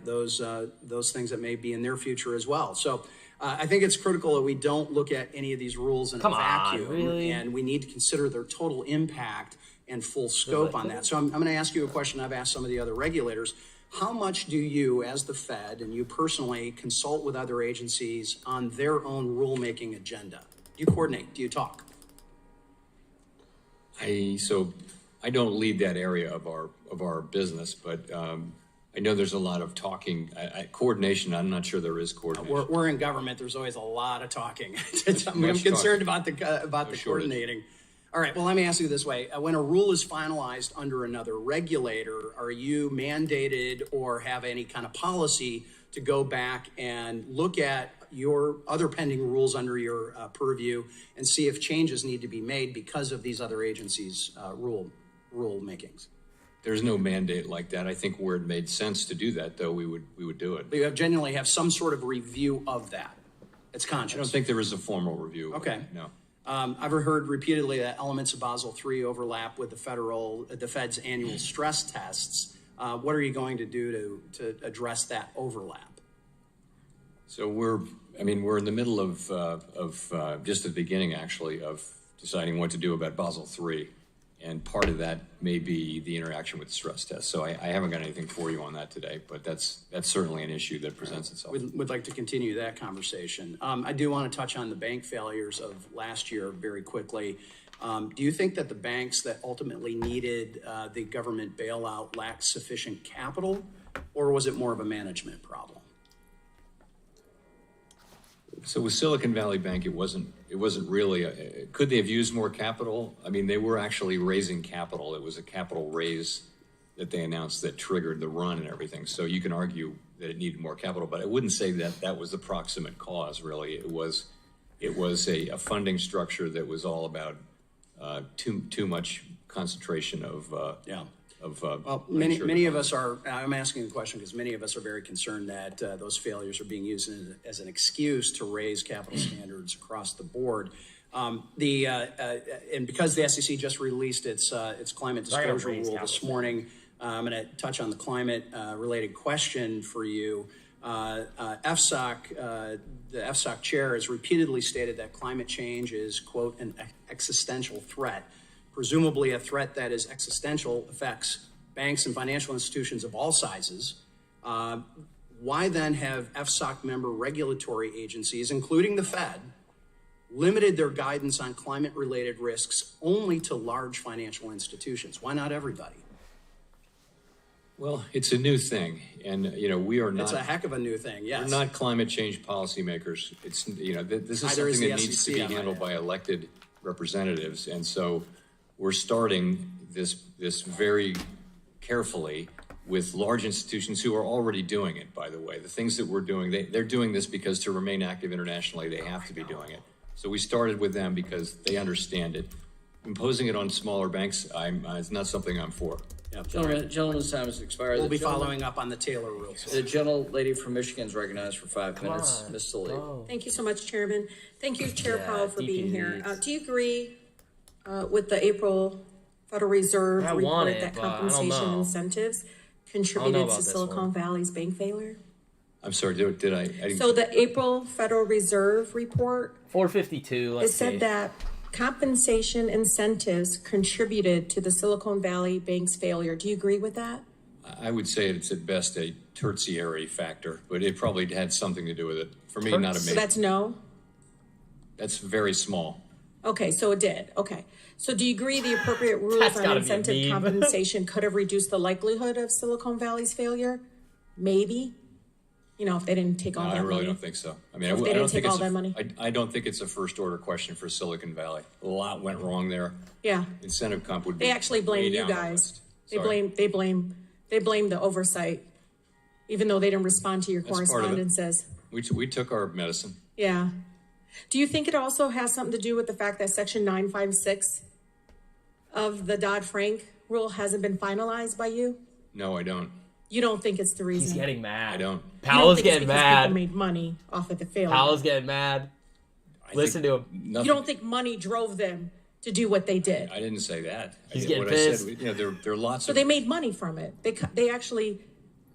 those things that may be in their future as well. So I think it's critical that we don't look at any of these rules in a vacuum, and we need to consider their total impact and full scope on that. So I'm going to ask you a question I've asked some of the other regulators. How much do you, as the Fed, and you personally, consult with other agencies on their own rulemaking agenda? Do you coordinate? Do you talk? I don't lead that area of our business, but I know there's a lot of talking. Coordination, I'm not sure there is coordination. We're in government. There's always a lot of talking. I'm concerned about the coordinating. All right, well, let me ask you this way. When a rule is finalized under another regulator, are you mandated or have any kind of policy to go back and look at your other pending rules under your purview and see if changes need to be made because of these other agencies' rule makings? There's no mandate like that. I think where it made sense to do that, though, we would do it. But you genuinely have some sort of review of that. It's conscious. I don't think there is a formal review. Okay. No. I've heard repeatedly that elements of Basel III overlap with the Fed's annual stress tests. What are you going to do to address that overlap? So we're in the middle of just at the beginning, actually, of deciding what to do about Basel III. And part of that may be the interaction with stress tests. So I haven't got anything for you on that today, but that's certainly an issue that presents itself. We'd like to continue that conversation. I do want to touch on the bank failures of last year very quickly. Do you think that the banks that ultimately needed the government bailout lacked sufficient capital, or was it more of a management problem? So with Silicon Valley Bank, it wasn't really. Could they have used more capital? I mean, they were actually raising capital. It was a capital raise that they announced that triggered the run and everything. So you can argue that it needed more capital, but I wouldn't say that was the proximate cause. Really, it was a funding structure that was all about too much concentration of. Well, many of us are, I'm asking the question because many of us are very concerned that those failures are being used as an excuse to raise capital standards across the board. And because the SEC just released its climate disclosure rule this morning, I'm going to touch on the climate related question for you. FSOC, the FSOC chair has repeatedly stated that climate change is, quote, an existential threat. Presumably a threat that is existential affects banks and financial institutions of all sizes. Why then have FSOC member regulatory agencies, including the Fed, limited their guidance on climate-related risks only to large financial institutions? Why not everybody? Well, it's a new thing, and we are not. It's a heck of a new thing. Yes, we're not climate change policymakers. It's this is something that needs to be handled by elected representatives, and so we're starting this very carefully with large institutions who are already doing it, by the way. The things that we're doing, they're doing this because to remain active internationally, they have to be doing it. So we started with them because they understand it. Imposing it on smaller banks, it's not something I'm for. Yeah. Gentleman's time has expired. We'll be following up on the Taylor rules. The gentlelady from Michigan is recognized for 5 minutes. Ms. Salih. Thank you so much, Chairman. Thank you, Chair Powell, for being here. Do you agree with the April Federal Reserve report that compensation incentives contributed to Silicon Valley's bank failure? I'm sorry, did I didn't... So the April Federal Reserve report, 452, it said that compensation incentives contributed to the Silicon Valley bank's failure. Do you agree with that? I would say it's at best a tertiary factor, but it probably had something to do with it. For me, not a major. So that's no? That's very small. Okay, so it did. Okay. So do you agree the appropriate rules on incentive compensation could have reduced the likelihood of Silicon Valley's failure? Maybe. You know, if they didn't take all that money. I really don't think so. I mean, if they didn't take all that money. I don't think it's a first order question for Silicon Valley. A lot went wrong there. Yeah. Incentive comp would be. They actually blame you guys. They blame the oversight, even though they didn't respond to your correspondences. We took our medicine. Yeah. Do you think it also has something to do with the fact that Section 956 of the Dodd-Frank rule hasn't been finalized by you? No, I don't. You don't think it's the reason? He's getting mad. I don't. Powell's getting mad. People made money off of the failure. Powell's getting mad. Listen to him. You don't think money drove them to do what they did? I didn't say that. He's getting pissed. I said, there are lots of... So they made money from it. They actually...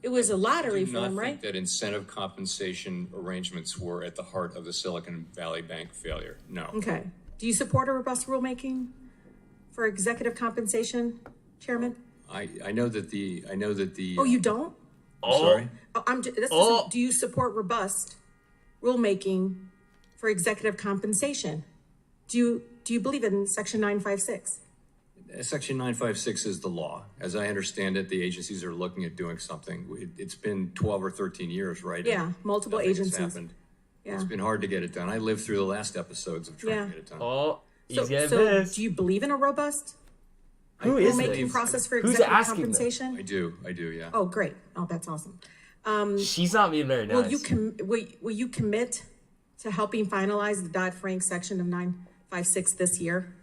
It was a lottery for them, right? I do not think that incentive compensation arrangements were at the heart of the Silicon Valley Bank failure. No. Okay. Do you support a robust rulemaking for executive compensation, Chairman? I know that the. Oh, you don't? Sorry. Do you support robust rulemaking for executive compensation? Do you believe in Section 956? Section 956 is the law. As I understand it, the agencies are looking at doing something. It's been 12 or 13 years, right? Yeah, multiple agencies. Happened. Yeah. It's been hard to get it done. I lived through the last episodes of trying to get it done. Oh, so do you believe in a robust rulemaking process for executive compensation? I do, yeah. Oh, great. Oh, that's awesome. She's not being very nice. Will you commit to helping finalize the Dodd-Frank section of 956 this year?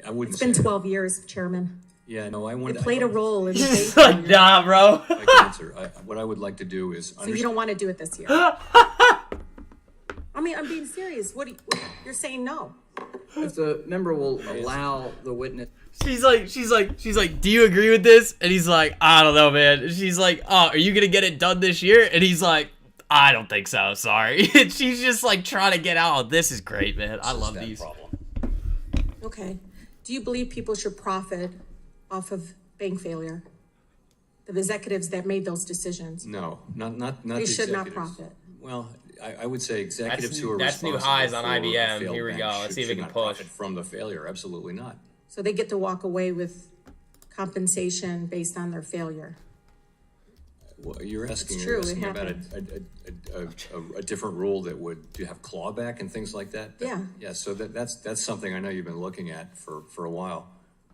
I wouldn't. It's been 12 years, Chairman. Yeah, no, I want. It played a role in. He's like, nah, bro. I can answer. What I would like to do is. So you don't want to do it this year? I mean, I'm being serious. You're saying no? If the member will allow the witness. She's like, do you agree with this? And he's like, I don't know, man. And she's like, oh, are you gonna get it done this year? And he's like, I don't think so. Sorry. And she's just like trying to get out. Oh, this is great, man. I love these. Okay. Do you believe people should profit off of bank failure? The executives that made those decisions. No, not. They should not profit. Well, I would say executives who are responsible. That's new highs on IBM. Here we go. Let's see if we can push from the failure. Absolutely not. So they get to walk away with compensation based on their failure. Well, you're asking about a different rule that would have clawback and things like that. Yeah. So that's something I know you've been looking at for a while.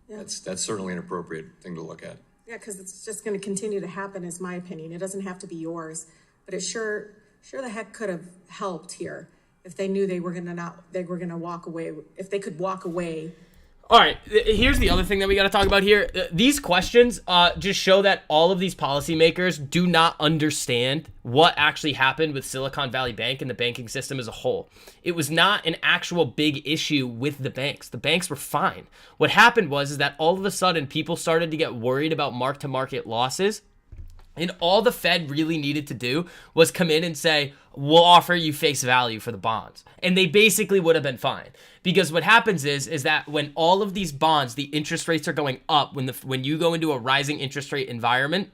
Yeah. That's certainly an appropriate thing to look at. Yeah, because it's just going to continue to happen, is my opinion. It doesn't have to be yours, but it sure the heck could have helped here if they knew they were going to walk away, if they could walk away. All right, here's the other thing that we got to talk about here. These questions just show that all of these policymakers do not understand what actually happened with Silicon Valley Bank and the banking system as a whole. It was not an actual big issue with the banks. The banks were fine. What happened was that all of a sudden people started to get worried about mark-to-market losses. And all the Fed really needed to do was come in and say, we'll offer you face value for the bonds. And they basically would have been fine. Because what happens is that when all of these bonds, the interest rates are going up, when you go into a rising interest rate environment,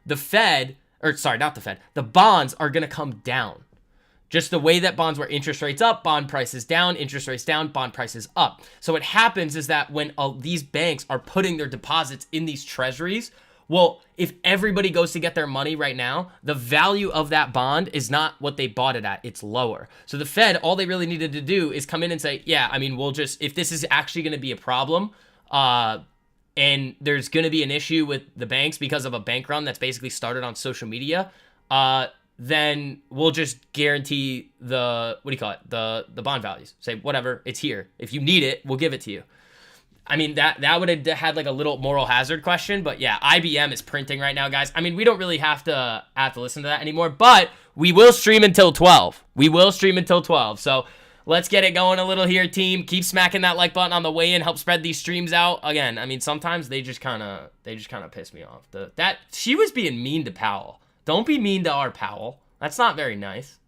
the bonds are going to come down. Just the way that bonds were interest rates up, bond prices down, interest rates down, bond prices up. So what happens is that when these banks are putting their deposits in these treasuries, well, if everybody goes to get their money right now, the value of that bond is not what they bought it at. It's lower. So the Fed, all they really needed to do is come in and say, yeah, I mean, if this is actually going to be a problem, and there's going to be an issue with the banks because of a bank run that's basically started on social media, then we'll just guarantee the, what do you call it? The bond values. Say, whatever, it's here. If you need it, we'll give it to you. I mean, that would have had like a little moral hazard question, but yeah, IBM is printing right now, guys. I mean, we don't really have to listen to that anymore, but we will stream until 12. We will stream until 12. So let's get it going a little here, team. Keep smacking that like button on the way in. Help spread these streams out. Again, I mean, sometimes they just kind of piss me off. She was being mean to Powell. Don't be mean to our Powell. That's not very nice.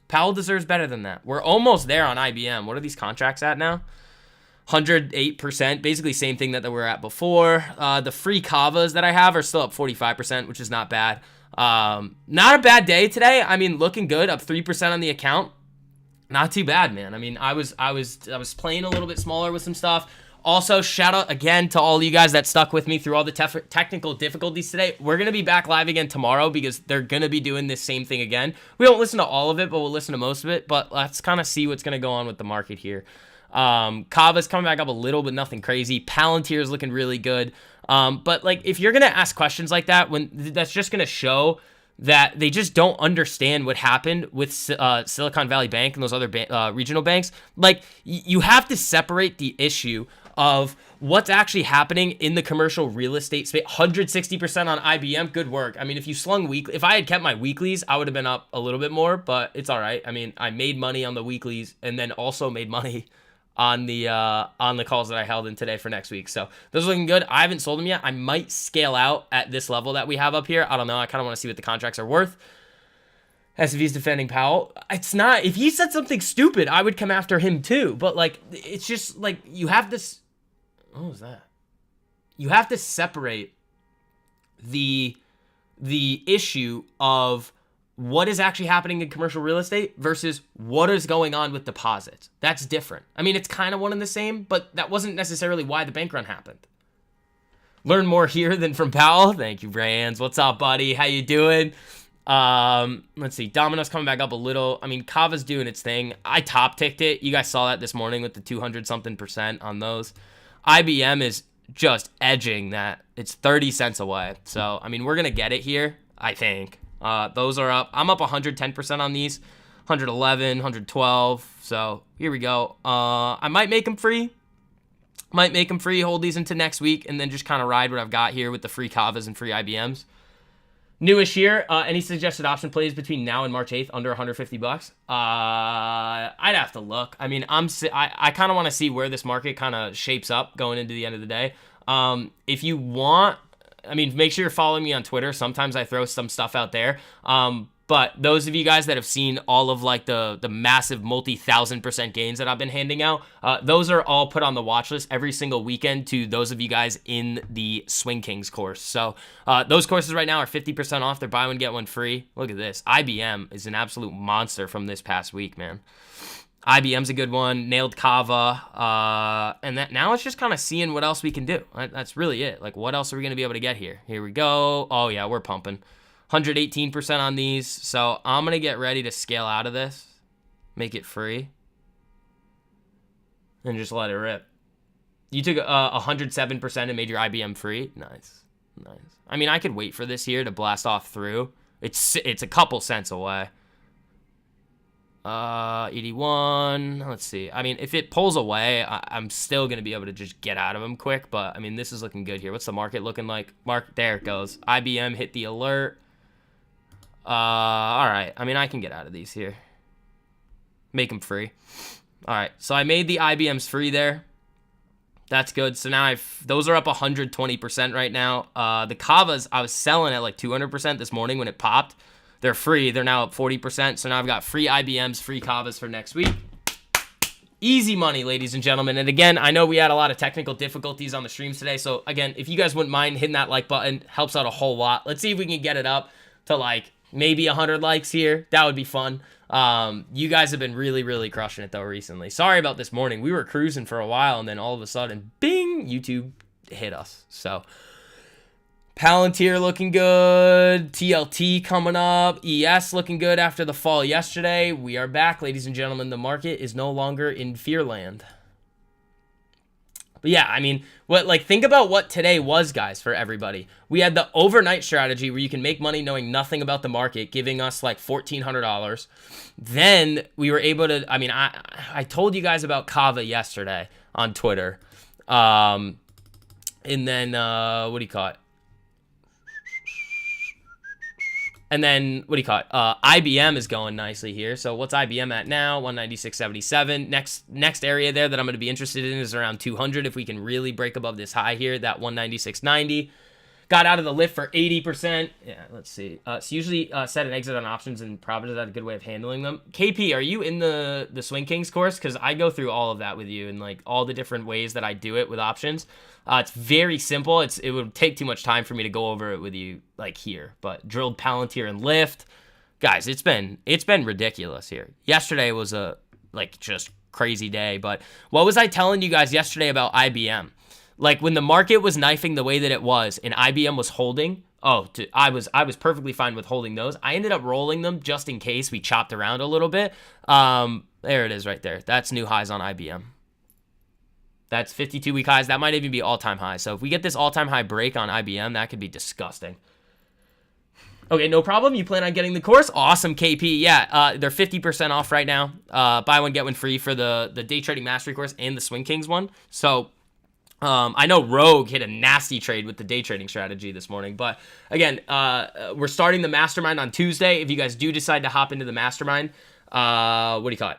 Powell deserves better than that. We're almost there on IBM. What are these contracts at now? 108%, basically same thing that we were at before. The free kavas that I have are still up 45%, which is not bad. Not a bad day today. I mean, looking good, up 3% on the account. Not too bad, man. I mean, I was playing a little bit smaller with some stuff. Also, shout out again to all you guys that stuck with me through all the technical difficulties today. We're going to be back live again tomorrow because they're going to be doing this same thing again. We won't listen to all of it, but we'll listen to most of it. But let's kind of see what's going to go on with the market here. Kava's coming back up a little, but nothing crazy. Palantir is looking really good. But like, if you're going to ask questions like that, that's just going to show that they just don't understand what happened with Silicon Valley Bank and those other regional banks. Like, you have to separate the issue of what's actually happening in the commercial real estate space. 160% on IBM, good work. I mean, if you slung weekly, if I had kept my weeklies, I would have been up a little bit more, but it's all right. I mean, I made money on the weeklies and then also made money on the calls that I held in today for next week. So those are looking good. I haven't sold them yet. I might scale out at this level that we have up here. I don't know. I kind of want to see what the contracts are worth. SV's defending Powell. It's not, if he said something stupid, I would come after him too. But like, it's just like, you have this, what was that? You have to separate the issue of what is actually happening in commercial real estate versus what is going on with deposits. That's different. I mean, it's kind of one and the same, but that wasn't necessarily why the bank run happened. Learn more here than from Powell. Thank you, Brands. What's up, buddy? How you doing? Let's see. Domino's coming back up a little. I mean, Kava's doing its thing. I top ticked it. You guys saw that this morning with the 200-something% on those. IBM is just edging that. It's 30 cents away. So, I mean, we're going to get it here, I think. Those are up. I'm up 110% on these. 111, 112. So here we go. I might make them free. Hold these into next week and then just kind of ride what I've got here with the free Kavas and free IBMs. Newish here. Any suggested option plays between now and March 8th under $150? I'd have to look. I mean, I kind of want to see where this market kind of shapes up going into the end of the day. If you want, I mean, make sure you're following me on Twitter. Sometimes I throw some stuff out there. But those of you guys that have seen all of like the massive multi-1,000% gains that I've been handing out, those are all put on the watch list every single weekend to those of you guys in the Swing Kings course. So those courses right now are 50% off. They're buy one, get one free. Look at this. IBM is an absolute monster from this past week, man. IBM's a good one. Nailed Kava. And that now it's just kind of seeing what else we can do. That's really it. Like, what else are we going to be able to get here? Here we go. Oh, yeah, we're pumping. 118% on these. So I'm going to get ready to scale out of this. Make it free. And just let it rip. You took 107% and made your IBM free. Nice. Nice. I mean, I could wait for this here to blast off through. It's a couple cents away. 81. Let's see. I mean, if it pulls away, I'm still going to be able to just get out of them quick. But, I mean, this is looking good here. What's the market looking like? There it goes. IBM hit the alert. All right. I mean, I can get out of these here. Make them free. All right. So I made the IBMs free there. That's good. So now those are up 120% right now. The Kavas, I was selling at like 200% this morning when it popped. They're free. They're now up 40%. So now I've got free IBMs, free Kavas for next week. Easy money, ladies and gentlemen. And again, I know we had a lot of technical difficulties on the streams today. So again, if you guys wouldn't mind hitting that like button, helps out a whole lot. Let's see if we can get it up to like maybe 100 likes here. That would be fun. You guys have been really, really crushing it though recently. Sorry about this morning. We were cruising for a while and then all of a sudden, bing, YouTube hit us. So Palantir looking good. TLT coming up. ES looking good after the fall yesterday. We are back, ladies and gentlemen. The market is no longer in fearland. But yeah, I mean, think about what today was, guys, for everybody. We had the overnight strategy where you can make money knowing nothing about the market, giving us like $1,400. Then we were able to, I mean, I told you guys about Kava yesterday on Twitter. And then, what do you call it? And then, what do you call it? IBM is going nicely here. So what's IBM at now? 196.77. Next area there that I'm going to be interested in is around 200. If we can really break above this high here, that 196.90. Got out of the lift for 80%. Yeah, let's see. So usually set an exit on options, and Providence had a good way of handling them. KP, are you in the Swing Kings course? Because I go through all of that with you and like all the different ways that I do it with options. It's very simple. It would take too much time for me to go over it with you like here. But drilled Palantir and lift, guys. It's been ridiculous here. Yesterday was a just crazy day. But what was I telling you guys yesterday about IBM? Like when the market was knifing the way that it was and IBM was holding, I was perfectly fine with holding those. I ended up rolling them just in case we chopped around a little bit. There it is right there. That's new highs on IBM. That's 52-week highs. That might even be all-time high. So if we get this all-time high break on IBM, that could be disgusting. Okay, no problem. You plan on getting the course? Awesome, KP. Yeah, they're 50% off right now. Buy one, get one free for the Day Trading Mastery course and the Swing Kings one. So I know Rogue hit a nasty trade with the day trading strategy this morning. But again, we're starting the mastermind on Tuesday. If you guys do decide to hop into the mastermind, what do you call it?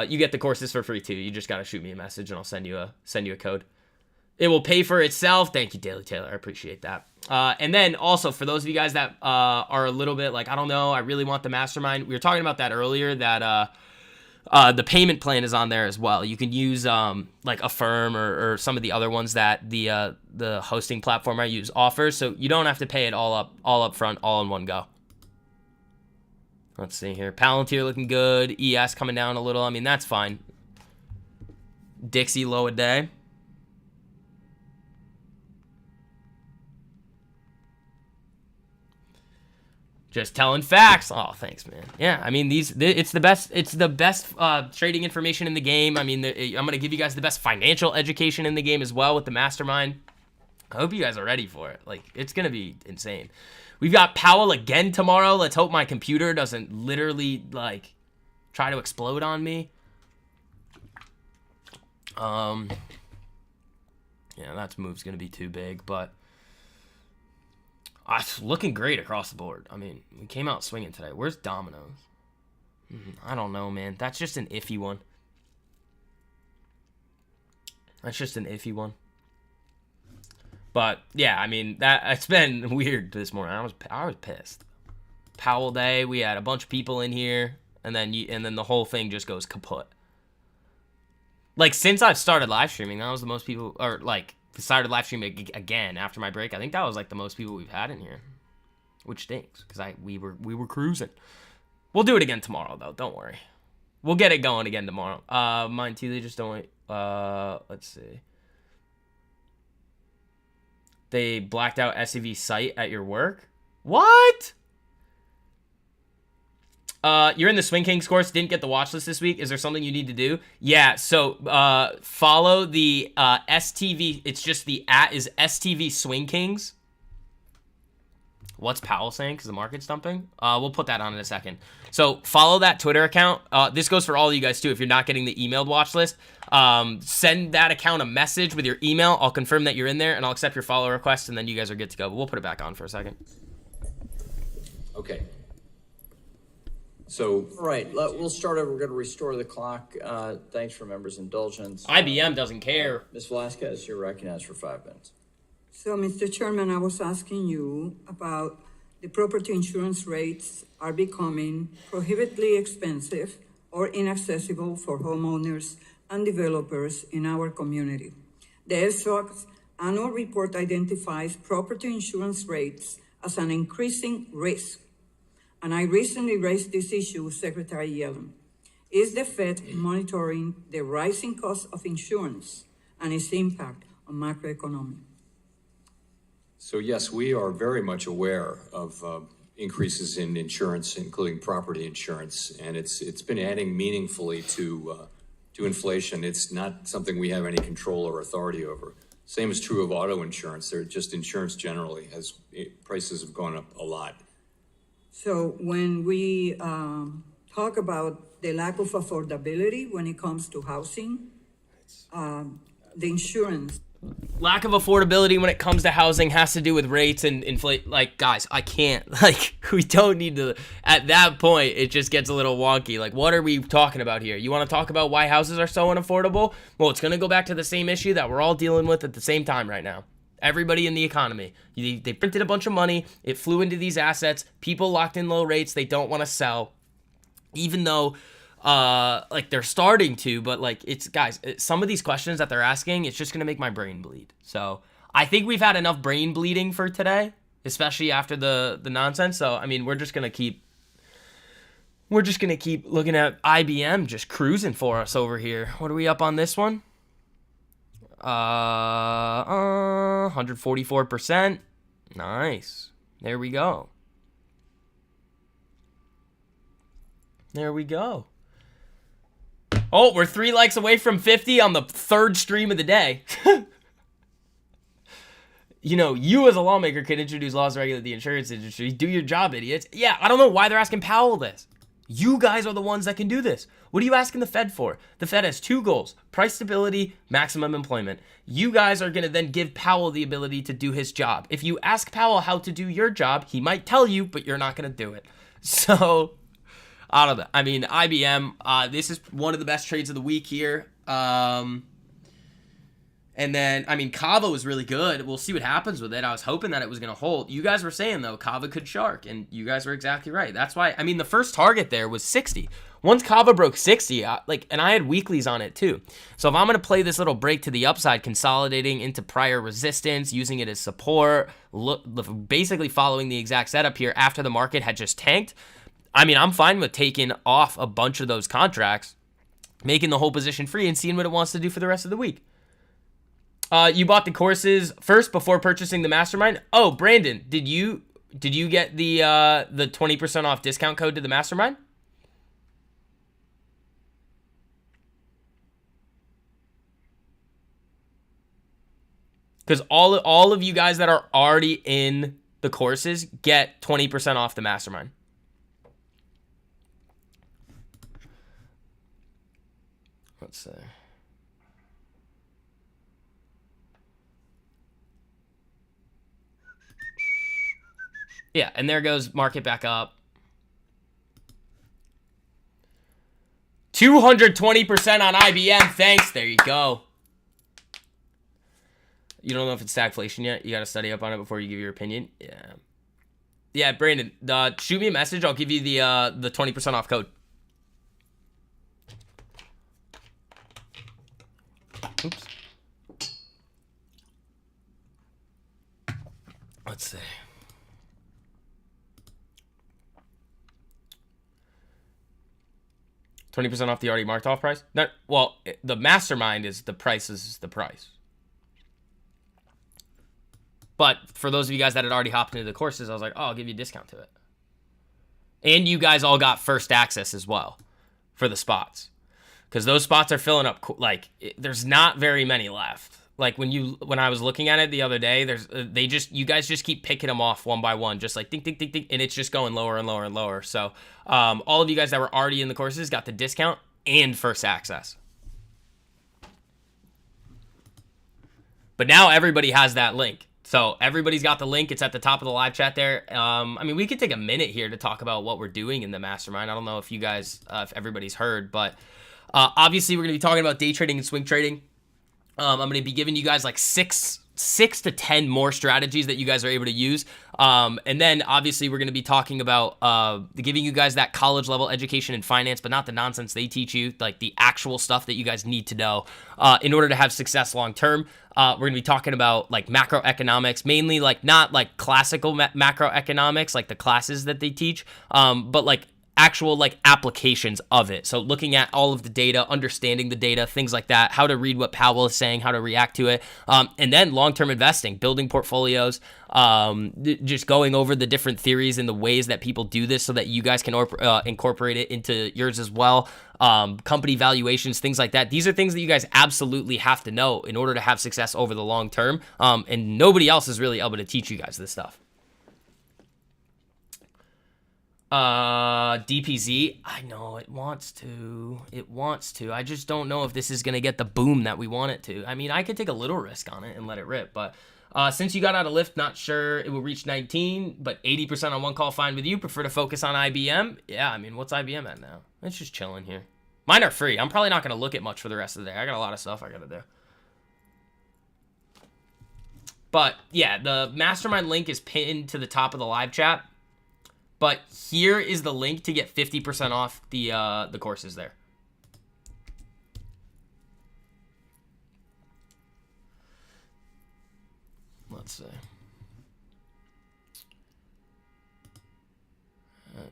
You get the courses for free too. You just gotta shoot me a message and I'll send you a code. It will pay for itself. Thank you, Daily Taylor. I appreciate that. And then also for those of you guys that are a little bit like, I don't know, I really want the mastermind. We were talking about that earlier, that the payment plan is on there as well. You can use like Affirm or some of the other ones that the hosting platform I use offers. So you don't have to pay it all up front, all in one go. Let's see here. Palantir looking good. ES coming down a little. I mean, that's fine. Dixie low a day. Just telling facts. Oh, thanks, man. Yeah, I mean, it's the best. It's the best trading information in the game. I mean, I'm gonna give you guys the best financial education in the game as well with the mastermind. I hope you guys are ready for it. Like, it's gonna be insane. We've got Powell again tomorrow. Let's hope my computer doesn't literally like try to explode on me. Yeah, that move's gonna be too big, but. Looking great across the board. I mean, we came out swinging today. Where's Domino's? I don't know, man. That's just an iffy one. But yeah, I mean, it's been weird this morning. I was pissed. Powell day. We had a bunch of people in here, and then the whole thing just goes kaput. Like since I've started live streaming, that was the most people, or like. Started live streaming again after my break. I think that was like the most people we've had in here, which stinks because we were cruising. We'll do it again tomorrow though. Don't worry, we'll get it going again tomorrow. Mine too. They just don't wait. Let's see. They blacked out SEV site at your work. What? You're in the Swing Kings course, didn't get the watch list this week. Is there something you need to do? Yeah, so follow the STV. It's just the is STV Swing Kings. What's Powell saying? Because the market's dumping? We'll put that on in a second. So follow that Twitter account. This goes for all of you guys too. If you're not getting the emailed watch list, send that account a message with your email. I'll confirm that you're in there and I'll accept your follow request and then you guys are good to go. But we'll put it back on for a second. Okay. So, right, we'll start over. We're going to restore the clock. Thanks for members' indulgence. IBM doesn't care. Ms. Velasquez, you're recognized for 5 minutes. So, Mr. Chairman, I was asking you about the property insurance rates are becoming prohibitively expensive or inaccessible for homeowners and developers in our community. The FSOC's annual report identifies property insurance rates as an increasing risk. And I recently raised this issue with Secretary Yellen. Is the Fed monitoring the rising cost of insurance and its impact on macroeconomy? So yes, we are very much aware of increases in insurance, including property insurance, and it's been adding meaningfully to to inflation. It's not something we have any control or authority over. Same is true of auto insurance. They're just insurance generally prices have gone up a lot. So when we talk about the lack of affordability when it comes to housing, the insurance. Lack of affordability when it comes to housing has to do with rates and inflate. Like, guys, I can't. Like, we don't need to. At that point, it just gets a little wonky. Like, what are we talking about here? You want to talk about why houses are so unaffordable? Well, it's going to go back to the same issue that we're all dealing with at the same time right now. Everybody in the economy. They printed a bunch of money. It flew into these assets. People locked in low rates. They don't want to sell. Even though, like, they're starting to, but, like, it's, guys, some of these questions that they're asking, it's just going to make my brain bleed. So I think we've had enough brain bleeding for today, especially after the nonsense. So, I mean, we're just going to keep looking at IBM just cruising for us over here. What are we up on this one? 144%. Nice. There we go. There we go. Oh, we're 3 likes away from 50 on the 3rd stream of the day. You know, you as a lawmaker can introduce laws to regulate the insurance industry. Do your job, idiots. Yeah, I don't know why they're asking Powell this. You guys are the ones that can do this. What are you asking the Fed for? The Fed has 2 goals: price stability, maximum employment. You guys are going to then give Powell the ability to do his job. If you ask Powell how to do your job, he might tell you, but you're not going to do it. So, I don't know. I mean, IBM, this is one of the best trades of the week here. And then, I mean, Kava was really good. We'll see what happens with it. I was hoping that it was going to hold. You guys were saying, though, Kava could shark, and you guys were exactly right. That's why, I mean, the first target there was 60. Once Kava broke 60, and I had weeklies on it too. So if I'm going to play this little break to the upside, consolidating into prior resistance, using it as support, basically following the exact setup here after the market had just tanked, I mean, I'm fine with taking off a bunch of those contracts, making the whole position free, and seeing what it wants to do for the rest of the week. You bought the courses first before purchasing the mastermind? Oh, Brandon, did you get the 20% off discount code to the mastermind? Because all of you guys that are already in the courses get 20% off the mastermind. Let's see. Yeah, and there goes market back up. 220% on IBM. Thanks. There you go. You don't know if it's stagflation yet? You got to study up on it before you give your opinion? Yeah. Yeah, Brandon, shoot me a message. I'll give you the 20% off code. Oops. Let's see. $20% off the already marked off price? No, well, the mastermind is the price is the price. But for those of you guys that had already hopped into the courses, I was like, oh, I'll give you a discount to it. And you guys all got first access as well for the spots. Because those spots are filling up, like, there's not very many left. Like, when I was looking at it the other day, you guys just keep picking them off one by one, just like ding, ding, ding, ding, and it's just going lower and lower and lower. So, all of you guys that were already in the courses got the discount and first access. But now everybody has that link. So everybody's got the link. It's at the top of the live chat there. I mean, we could take a minute here to talk about what we're doing in the mastermind. I don't know if you guys, if everybody's heard, but obviously we're going to be talking about day trading and swing trading. I'm going to be giving you guys like six to 10 more strategies that you guys are able to use. And then obviously we're going to be talking about giving you guys that college level education in finance, but not the nonsense they teach you, like the actual stuff that you guys need to know in order to have success long term. We're going to be talking about like macroeconomics, mainly like not like classical macroeconomics, like the classes that they teach, but like actual like applications of it. So looking at all of the data, understanding the data, things like that, how to read what Powell is saying, how to react to it, and then long-term investing, building portfolios, just going over the different theories and the ways that people do this so that you guys can incorporate it into yours as well. Company valuations, things like that. These are things that you guys absolutely have to know in order to have success over the long term. And nobody else is really able to teach you guys this stuff. DPZ, I know it wants to. I just don't know if this is going to get the boom that we want it to. I mean, I could take a little risk on it and let it rip, but since you got out of lift, not sure it will reach 19, but 80% on one call, fine with you. Prefer to focus on IBM? Yeah, I mean, what's IBM at now? It's just chilling here. Mine are free. I'm probably not going to look at much for the rest of the day. I got a lot of stuff I got to do. But yeah, the mastermind link is pinned to the top of the live chat. But here is the link to get 50% off the courses there. Let's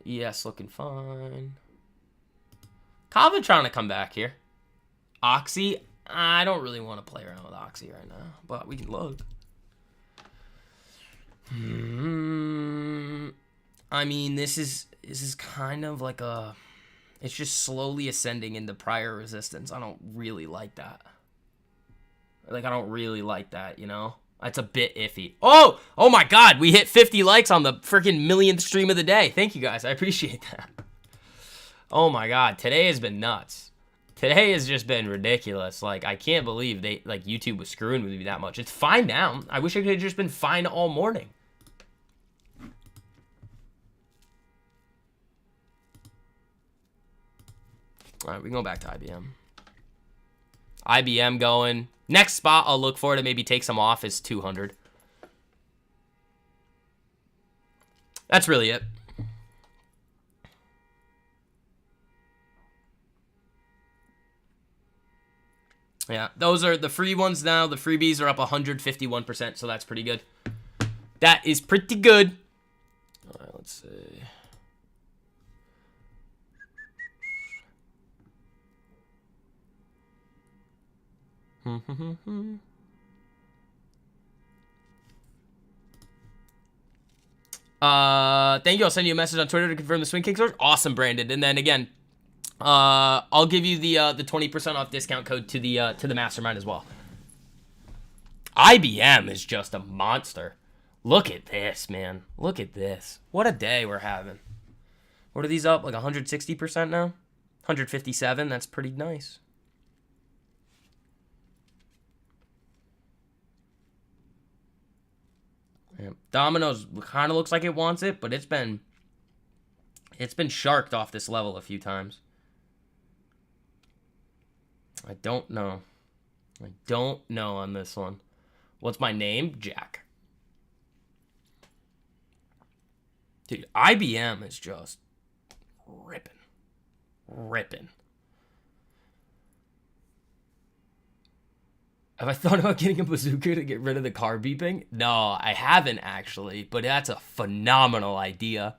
see. ES looking fine. Kava trying to come back here. Oxy, I don't really want to play around with Oxy right now, but we can look. I mean, this is kind of like it's just slowly ascending into prior resistance. I don't really like that. Like, I don't really like that, you know? That's a bit iffy. Oh my God, we hit 50 likes on the freaking millionth stream of the day. Thank you guys, I appreciate that. Oh my God, today has been nuts. Today has just been ridiculous. Like, I can't believe YouTube was screwing with me that much. It's fine now. I wish it could have just been fine all morning. All right, we can go back to IBM. IBM going. Next spot I'll look for to maybe take some off is 200. That's really it. Yeah, those are the free ones now. The freebies are up 151%, so that's pretty good. That is pretty good. All right, let's see. Thank you. I'll send you a message on Twitter to confirm the Swing King source. Awesome, Brandon. And then again, I'll give you the 20% off discount code to the mastermind as well. IBM is just a monster. Look at this, man. Look at this. What a day we're having. What are these up? Like 160% now? 157. That's pretty nice. Yeah. Domino's kind of looks like it wants it, but it's been sharked off this level a few times. I don't know. I don't know on this one. What's my name? Jack. Dude, IBM is just ripping. Ripping. Have I thought about getting a bazooka to get rid of the car beeping? No, I haven't actually, but that's a phenomenal idea.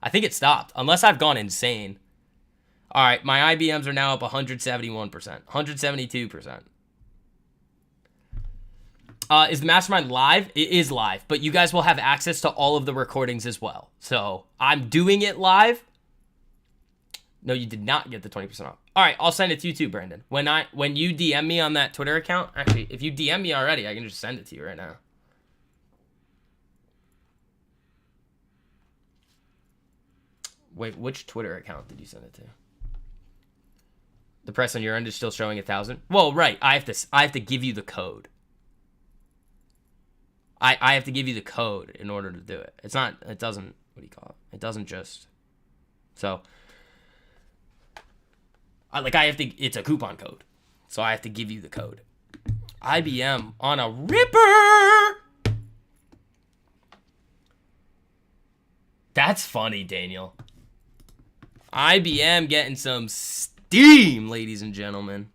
I think it stopped, unless I've gone insane. All right, my IBMs are now up 171%, 172%. Is the mastermind live? It is live, but you guys will have access to all of the recordings as well. So I'm doing it live. No, you did not get the 20% off. All right, I'll send it to you too, Brandon. When you DM me on that Twitter account, actually, if you DM me already, I can just send it to you right now. Wait, which Twitter account did you send it to? The price on your end is still showing 1,000. Well, right, I have to give you the code. I have to give you the code in order to do it. It doesn't, what do you call it? It doesn't just, so. It's a coupon code. So I have to give you the code. IBM on a ripper. That's funny, Daniel. IBM getting some steam, ladies and gentlemen.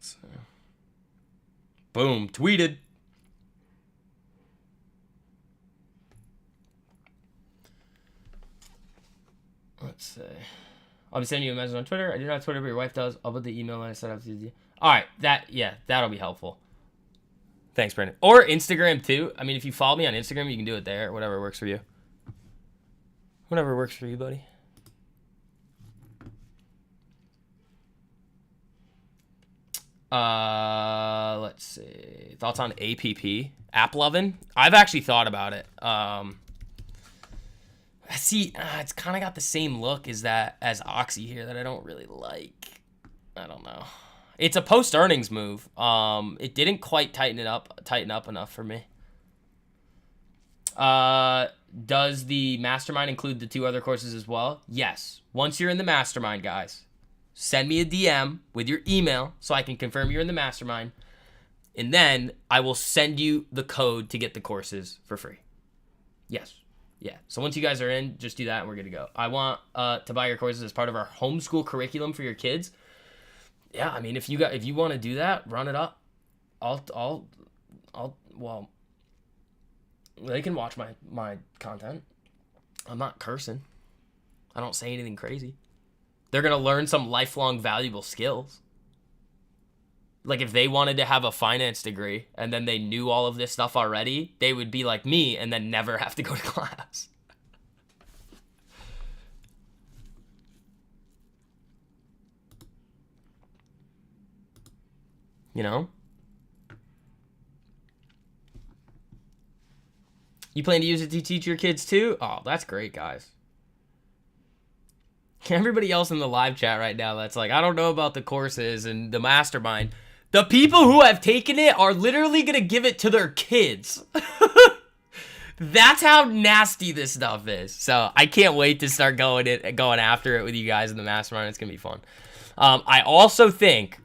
Let's see. Boom, tweeted. Let's see. I'll be sending you a message on Twitter. I do not have Twitter, but your wife does. I'll put the email and I set up to you. All right, that'll be helpful. Thanks, Brandon. Or Instagram too. I mean, if you follow me on Instagram, you can do it there. Whatever works for you. Whatever works for you, buddy. Let's see. Thoughts on APP? App loving? I've actually thought about it. See, it's kind of got the same look as Oxy here that I don't really like. I don't know. It's a post-earnings move. It didn't quite tighten up enough for me. Does the mastermind include the 2 other courses as well? Yes. Once you're in the mastermind, guys, send me a DM with your email so I can confirm you're in the mastermind. And then I will send you the code to get the courses for free. Yes. Yeah. So once you guys are in, just do that and we're good to go. I want to buy your courses as part of our homeschool curriculum for your kids. Yeah, I mean, if you want to do that, run it up. Well, they can watch my content. I'm not cursing. I don't say anything crazy. They're going to learn some lifelong valuable skills. Like if they wanted to have a finance degree and then they knew all of this stuff already, they would be like me and then never have to go to class. You know? You plan to use it to teach your kids too? Oh, that's great, guys. Everybody else in the live chat right now that's like, I don't know about the courses and the mastermind. The people who have taken it are literally going to give it to their kids. That's how nasty this stuff is. So I can't wait to start going after it with you guys in the mastermind. It's going to be fun. I also think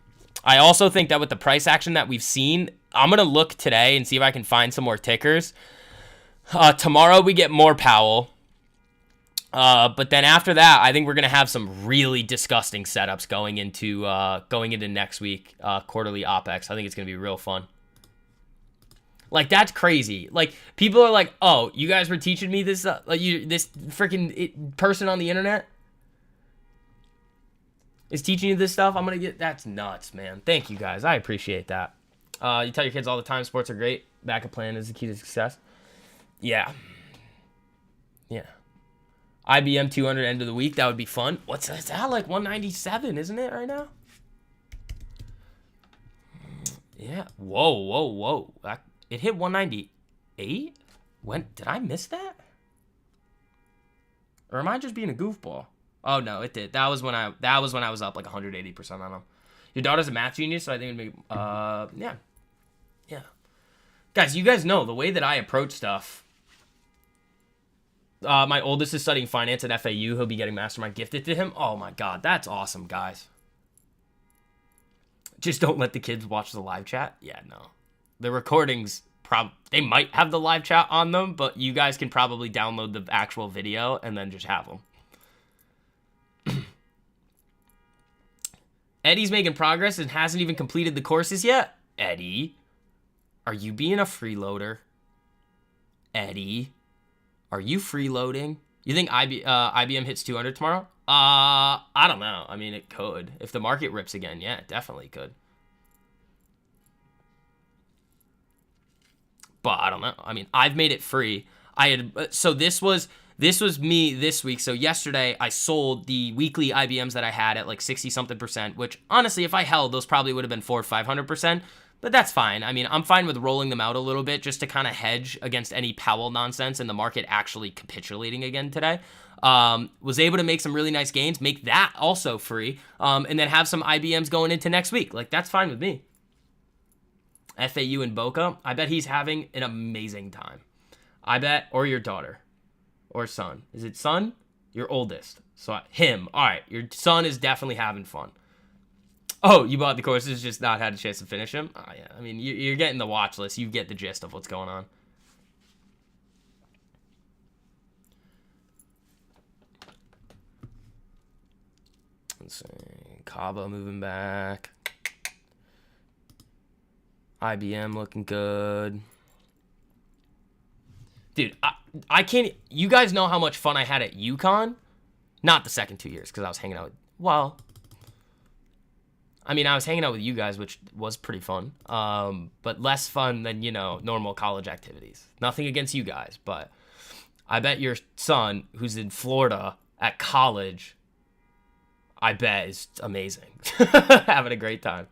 that with the price action that we've seen, I'm going to look today and see if I can find some more tickers. Tomorrow we get more Powell. But then after that, I think we're gonna have some really disgusting setups going into next week, quarterly OPEX. I think it's gonna be real fun. Like that's crazy. Like people are like, "Oh, you guys were teaching me this, this freaking person on the internet is teaching you this stuff." I'm gonna get that's nuts, man. Thank you guys, I appreciate that. You tell your kids all the time, sports are great. Backup plan is the key to success. Yeah. IBM 200 end of the week. That would be fun. What's that? Like 197, isn't it right now? Yeah. Whoa. It hit 198? When did I miss that? Or am I just being a goofball? Oh no, it did. That was when I was up like 180% on them. Your daughter's a math genius, so I think it'd be yeah. Guys, you guys know the way that I approach stuff. My oldest is studying finance at FAU. He'll be getting mastermind gifted to him. Oh my god, that's awesome, guys. Just don't let the kids watch the live chat. Yeah, no. The recordings, they might have the live chat on them, but you guys can probably download the actual video and then just have them. Eddie's making progress and hasn't even completed the courses yet. Eddie, are you being a freeloader? Eddie, are you freeloading? You think IBM hits 200 tomorrow? I don't know. I mean, it could. If the market rips again, yeah, it definitely could. But I don't know. I mean, I've made it free. So this was me this week. So yesterday I sold the weekly IBMs that I had at like 60-something%, which honestly, if I held, those probably would have been 400% or 500%. But that's fine. I mean, I'm fine with rolling them out a little bit just to kind of hedge against any Powell nonsense and the market actually capitulating again today. Was able to make some really nice gains, make that also free, and then have some IBMs going into next week. Like, that's fine with me. FAU and Boca, I bet he's having an amazing time. I bet, or your daughter, or son. Is it son? Your oldest. So him. All right, your son is definitely having fun. Oh, you bought the courses, just not had a chance to finish them? Oh, yeah. I mean, you're getting the watch list. You get the gist of what's going on. Let's see. Kava moving back. IBM looking good. Dude, I can't... You guys know how much fun I had at UConn? Not the second 2 years, because I was hanging out with... Well... I mean, I was hanging out with you guys, which was pretty fun. But less fun than, you know, normal college activities. Nothing against you guys, but... I bet your son, who's in Florida at college... I bet is amazing. Having a great time.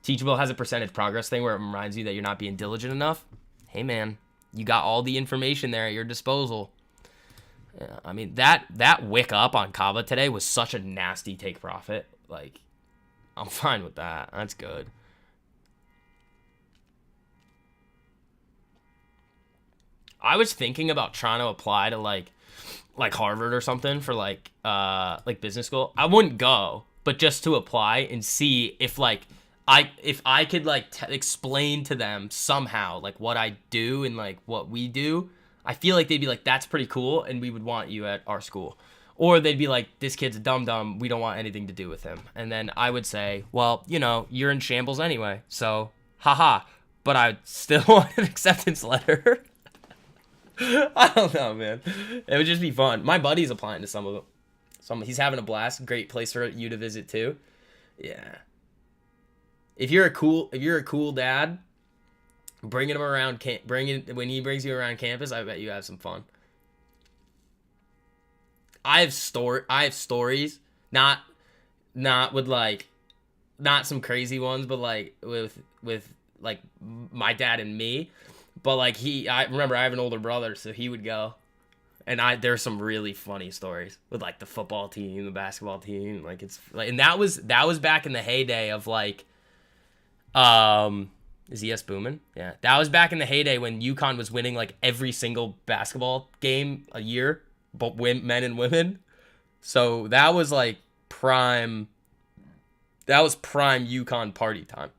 Teachable has a percentage progress thing where it reminds you that you're not being diligent enough. Hey, man, you got all the information there at your disposal. Yeah, I mean, that wick up on Kava today was such a nasty take profit. Like, I'm fine with that. That's good. I was thinking about trying to apply to, like Harvard or something for, like business school. I wouldn't go, but just to apply and see if, like, I could, like, explain to them somehow, like, what I do and, like, what we do, I feel like they'd be like, that's pretty cool, and we would want you at our school. Or they'd be like, this kid's a dum-dum, we don't want anything to do with him. And then I would say, well, you know, you're in shambles anyway, so, haha. But I still want an acceptance letter. I don't know, man. It would just be fun. My buddy's applying to some of them. He's having a blast. Great place for you to visit, too. Yeah. If you're a cool dad, bringing him around, when he brings you around campus, I bet you have some fun. I have stories, not with, like, not some crazy ones, but, like, with like my dad and me. But, like, I remember I have an older brother, so he would go. And there's some really funny stories with, like, the football team, the basketball team, like, it's like, and that was back in the heyday of, like, is ES booming? Yeah. That was back in the heyday when UConn was winning, like, every single basketball game a year, both men and women. So that was, like, prime UConn party time.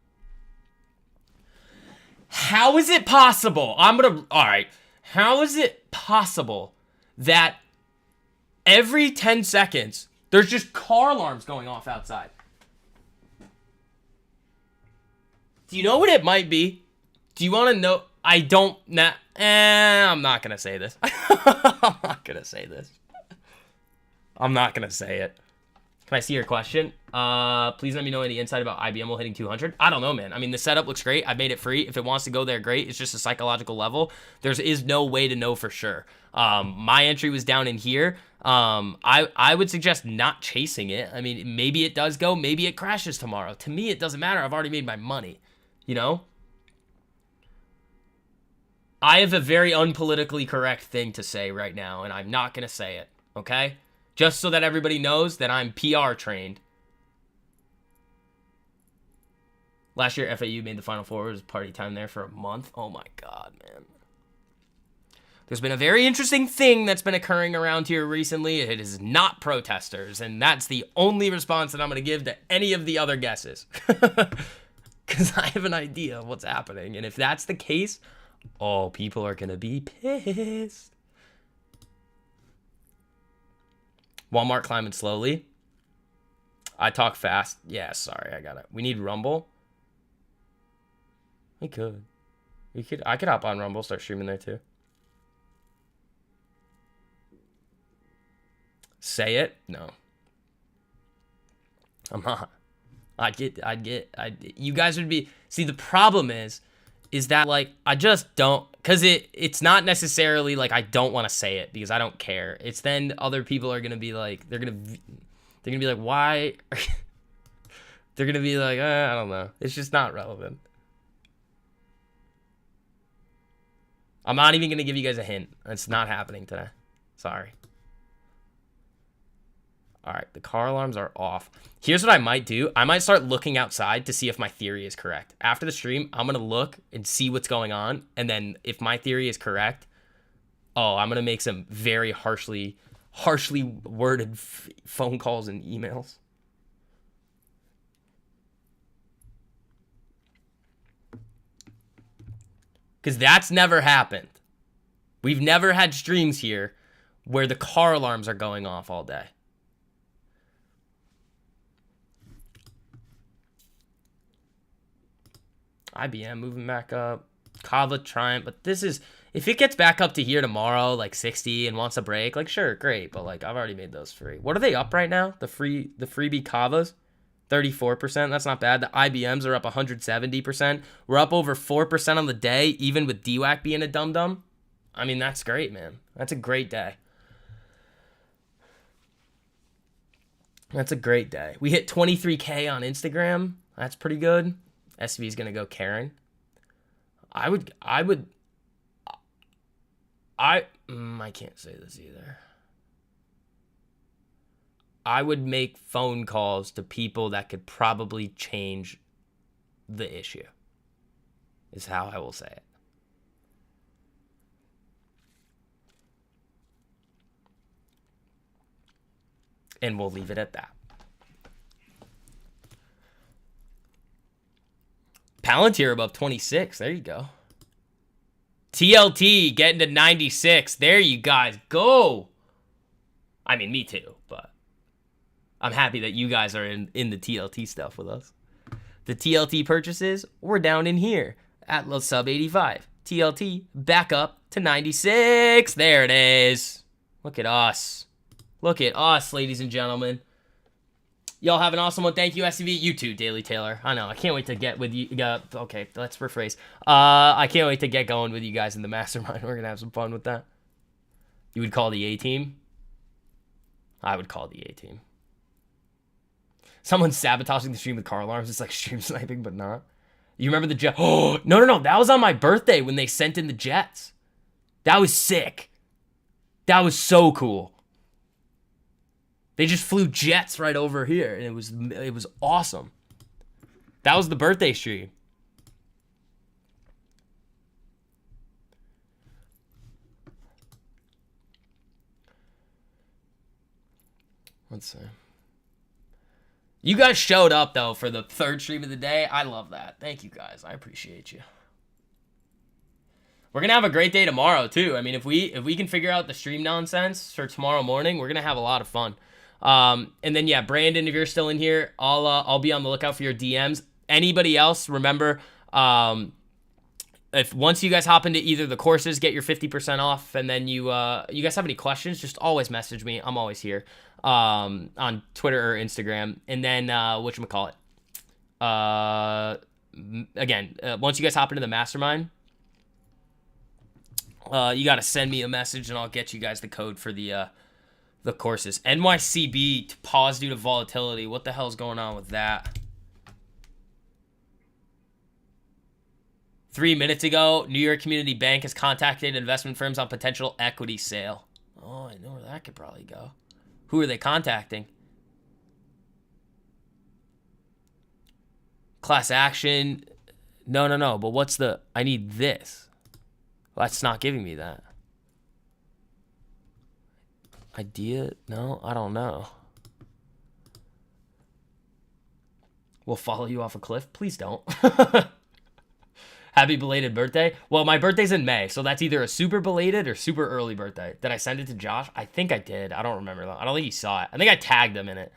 How is it possible? All right. How is it possible that every 10 seconds there's just car alarms going off outside? Do you know what it might be? Do you want to know? I don't. I'm not going to say this. I'm not going to say this. I'm not going to say it. Can I see your question? Please let me know any insight about IBM hitting 200. I don't know, man. I mean, the setup looks great. I made it free. If it wants to go there, great. It's just a psychological level. There is no way to know for sure. My entry was down in here. I would suggest not chasing it. I mean, maybe it does go. Maybe it crashes tomorrow. To me, it doesn't matter. I've already made my money. You know? I have a very unpolitically correct thing to say right now, and I'm not going to say it. Okay? Just so that everybody knows that I'm PR trained. Last year, FAU made the Final Four. It was party time there for a month. Oh my God, man. There's been a very interesting thing that's been occurring around here recently. It is not protesters, and that's the only response that I'm going to give to any of the other guesses. Because I have an idea of what's happening, and if that's the case, oh, people are going to be pissed. Walmart climbing slowly. I talk fast. Yeah, sorry, I got it. We need Rumble. We could. I could hop on Rumble, start streaming there too. Say it? No. I'm not. You guys would be. See, the problem is that, like, I just don't, because it's not necessarily like I don't want to say it because I don't care. It's then other people are gonna be like, they're gonna be like, why? They're gonna be like, I don't know. It's just not relevant. I'm not even gonna give you guys a hint. It's not happening today. Sorry. All right, the car alarms are off. Here's what I might do. I might start looking outside to see if my theory is correct. After the stream, I'm going to look and see what's going on. And then if my theory is correct, I'm going to make some very harshly worded phone calls and emails. Because that's never happened. We've never had streams here where the car alarms are going off all day. IBM moving back up. Kava trying, but this is, if it gets back up to here tomorrow, like 60 and wants a break, like sure, great, but like I've already made those free. What are they up right now? The freebie Kavas, 34%. That's not bad. The IBMs are up 170%. We're up over 4% on the day, even with DWAC being a dum-dum. I mean, that's great, man. That's a great day. That's a great day. We hit 23K on Instagram. That's pretty good. SV's gonna go Karen. I can't say this either. I would make phone calls to people that could probably change the issue, is how I will say it. And we'll leave it at that. Palantir above 26. There you go. TLT getting to 96. There you guys go. I mean, me too, but I'm happy that you guys are in the TLT stuff with us. The TLT purchases, we're down in here at sub 85. TLT back up to 96. There it is. Look at us. Look at us, ladies and gentlemen. Y'all have an awesome one. Thank you, SCV. You too, Daily Taylor. I know. I can't wait to get with you. Okay, let's rephrase. I can't wait to get going with you guys in the mastermind. We're going to have some fun with that. You would call the A-team? I would call the A-team. Someone's sabotaging the stream with car alarms. It's like stream sniping, but not. You remember the jet? Oh, no. That was on my birthday when they sent in the jets. That was sick. That was so cool. They just flew jets right over here, and it was awesome. That was the birthday stream. Let's see. You guys showed up, though, for the third stream of the day. I love that. Thank you, guys. I appreciate you. We're going to have a great day tomorrow, too. I mean, if we can figure out the stream nonsense for tomorrow morning, we're going to have a lot of fun. And then, yeah, Brandon, if you're still in here, I'll be on the lookout for your DMs. Anybody else, remember, if once you guys hop into either the courses, get your 50% off, and then you guys have any questions, just always message me. I'm always here on Twitter or Instagram. And then, whatchamacallit? Again, once you guys hop into the mastermind, you got to send me a message, and I'll get you guys the code for the courses. NYCB to pause due to volatility. What the hell's going on with that? 3 minutes ago, New York Community Bank has contacted investment firms on potential equity sale. Oh, I know where that could probably go. Who are they contacting? Class action. No. But what's the... I need this. Well, that's not giving me that. Idea? No, I don't know. We'll follow you off a cliff? Please don't. Happy belated birthday. Well, my birthday's in May, so that's either a super belated or super early birthday. Did I send it to Josh? I think I did. I don't remember though. I don't think he saw it. I think I tagged him in it.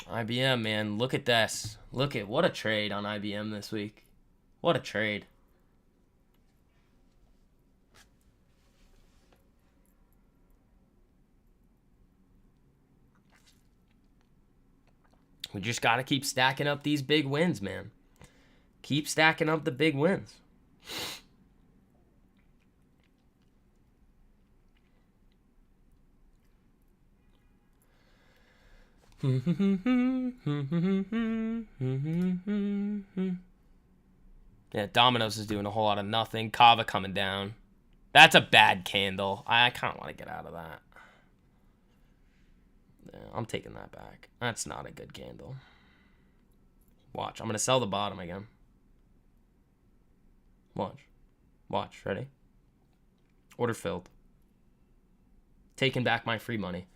IBM, man, look at this. Look at what a trade on IBM this week. What a trade. We just got to keep stacking up these big wins, man. Keep stacking up the big wins. Yeah, Domino's is doing a whole lot of nothing. Kava coming down. That's a bad candle. I kind of want to get out of that. Yeah, I'm taking that back. That's not a good candle. Watch. I'm going to sell the bottom again. Watch. Watch. Ready? Order filled. Taking back my free money.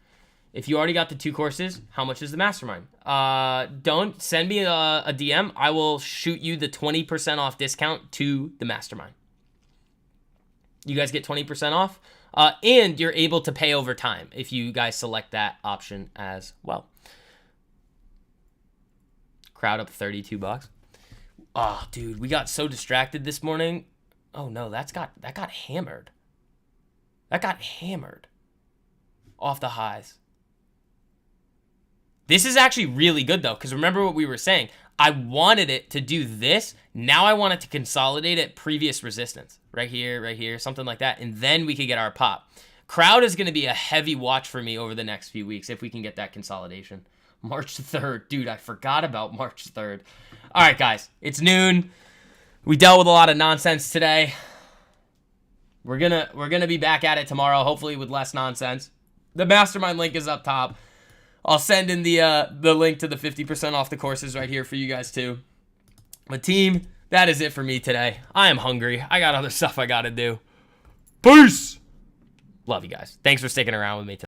If you already got the 2 courses, how much is the mastermind? Don't send me a DM. I will shoot you the 20% off discount to the mastermind. You guys get 20% off, and you're able to pay over time if you guys select that option as well. Crowd up $32. Oh, dude, we got so distracted this morning. Oh no, that got hammered. That got hammered off the highs. This is actually really good though, because remember what we were saying. I wanted it to do this. Now I want it to consolidate at previous resistance. Right here, something like that. And then we could get our pop. Crowd is going to be a heavy watch for me over the next few weeks if we can get that consolidation. March 3rd. Dude, I forgot about March 3rd. All right, guys. It's noon. We dealt with a lot of nonsense today. We're gonna be back at it tomorrow, hopefully with less nonsense. The mastermind link is up top. I'll send in the link to the 50% off the courses right here for you guys too. But team, that is it for me today. I am hungry. I got other stuff I gotta do. Peace. Love you guys. Thanks for sticking around with me today.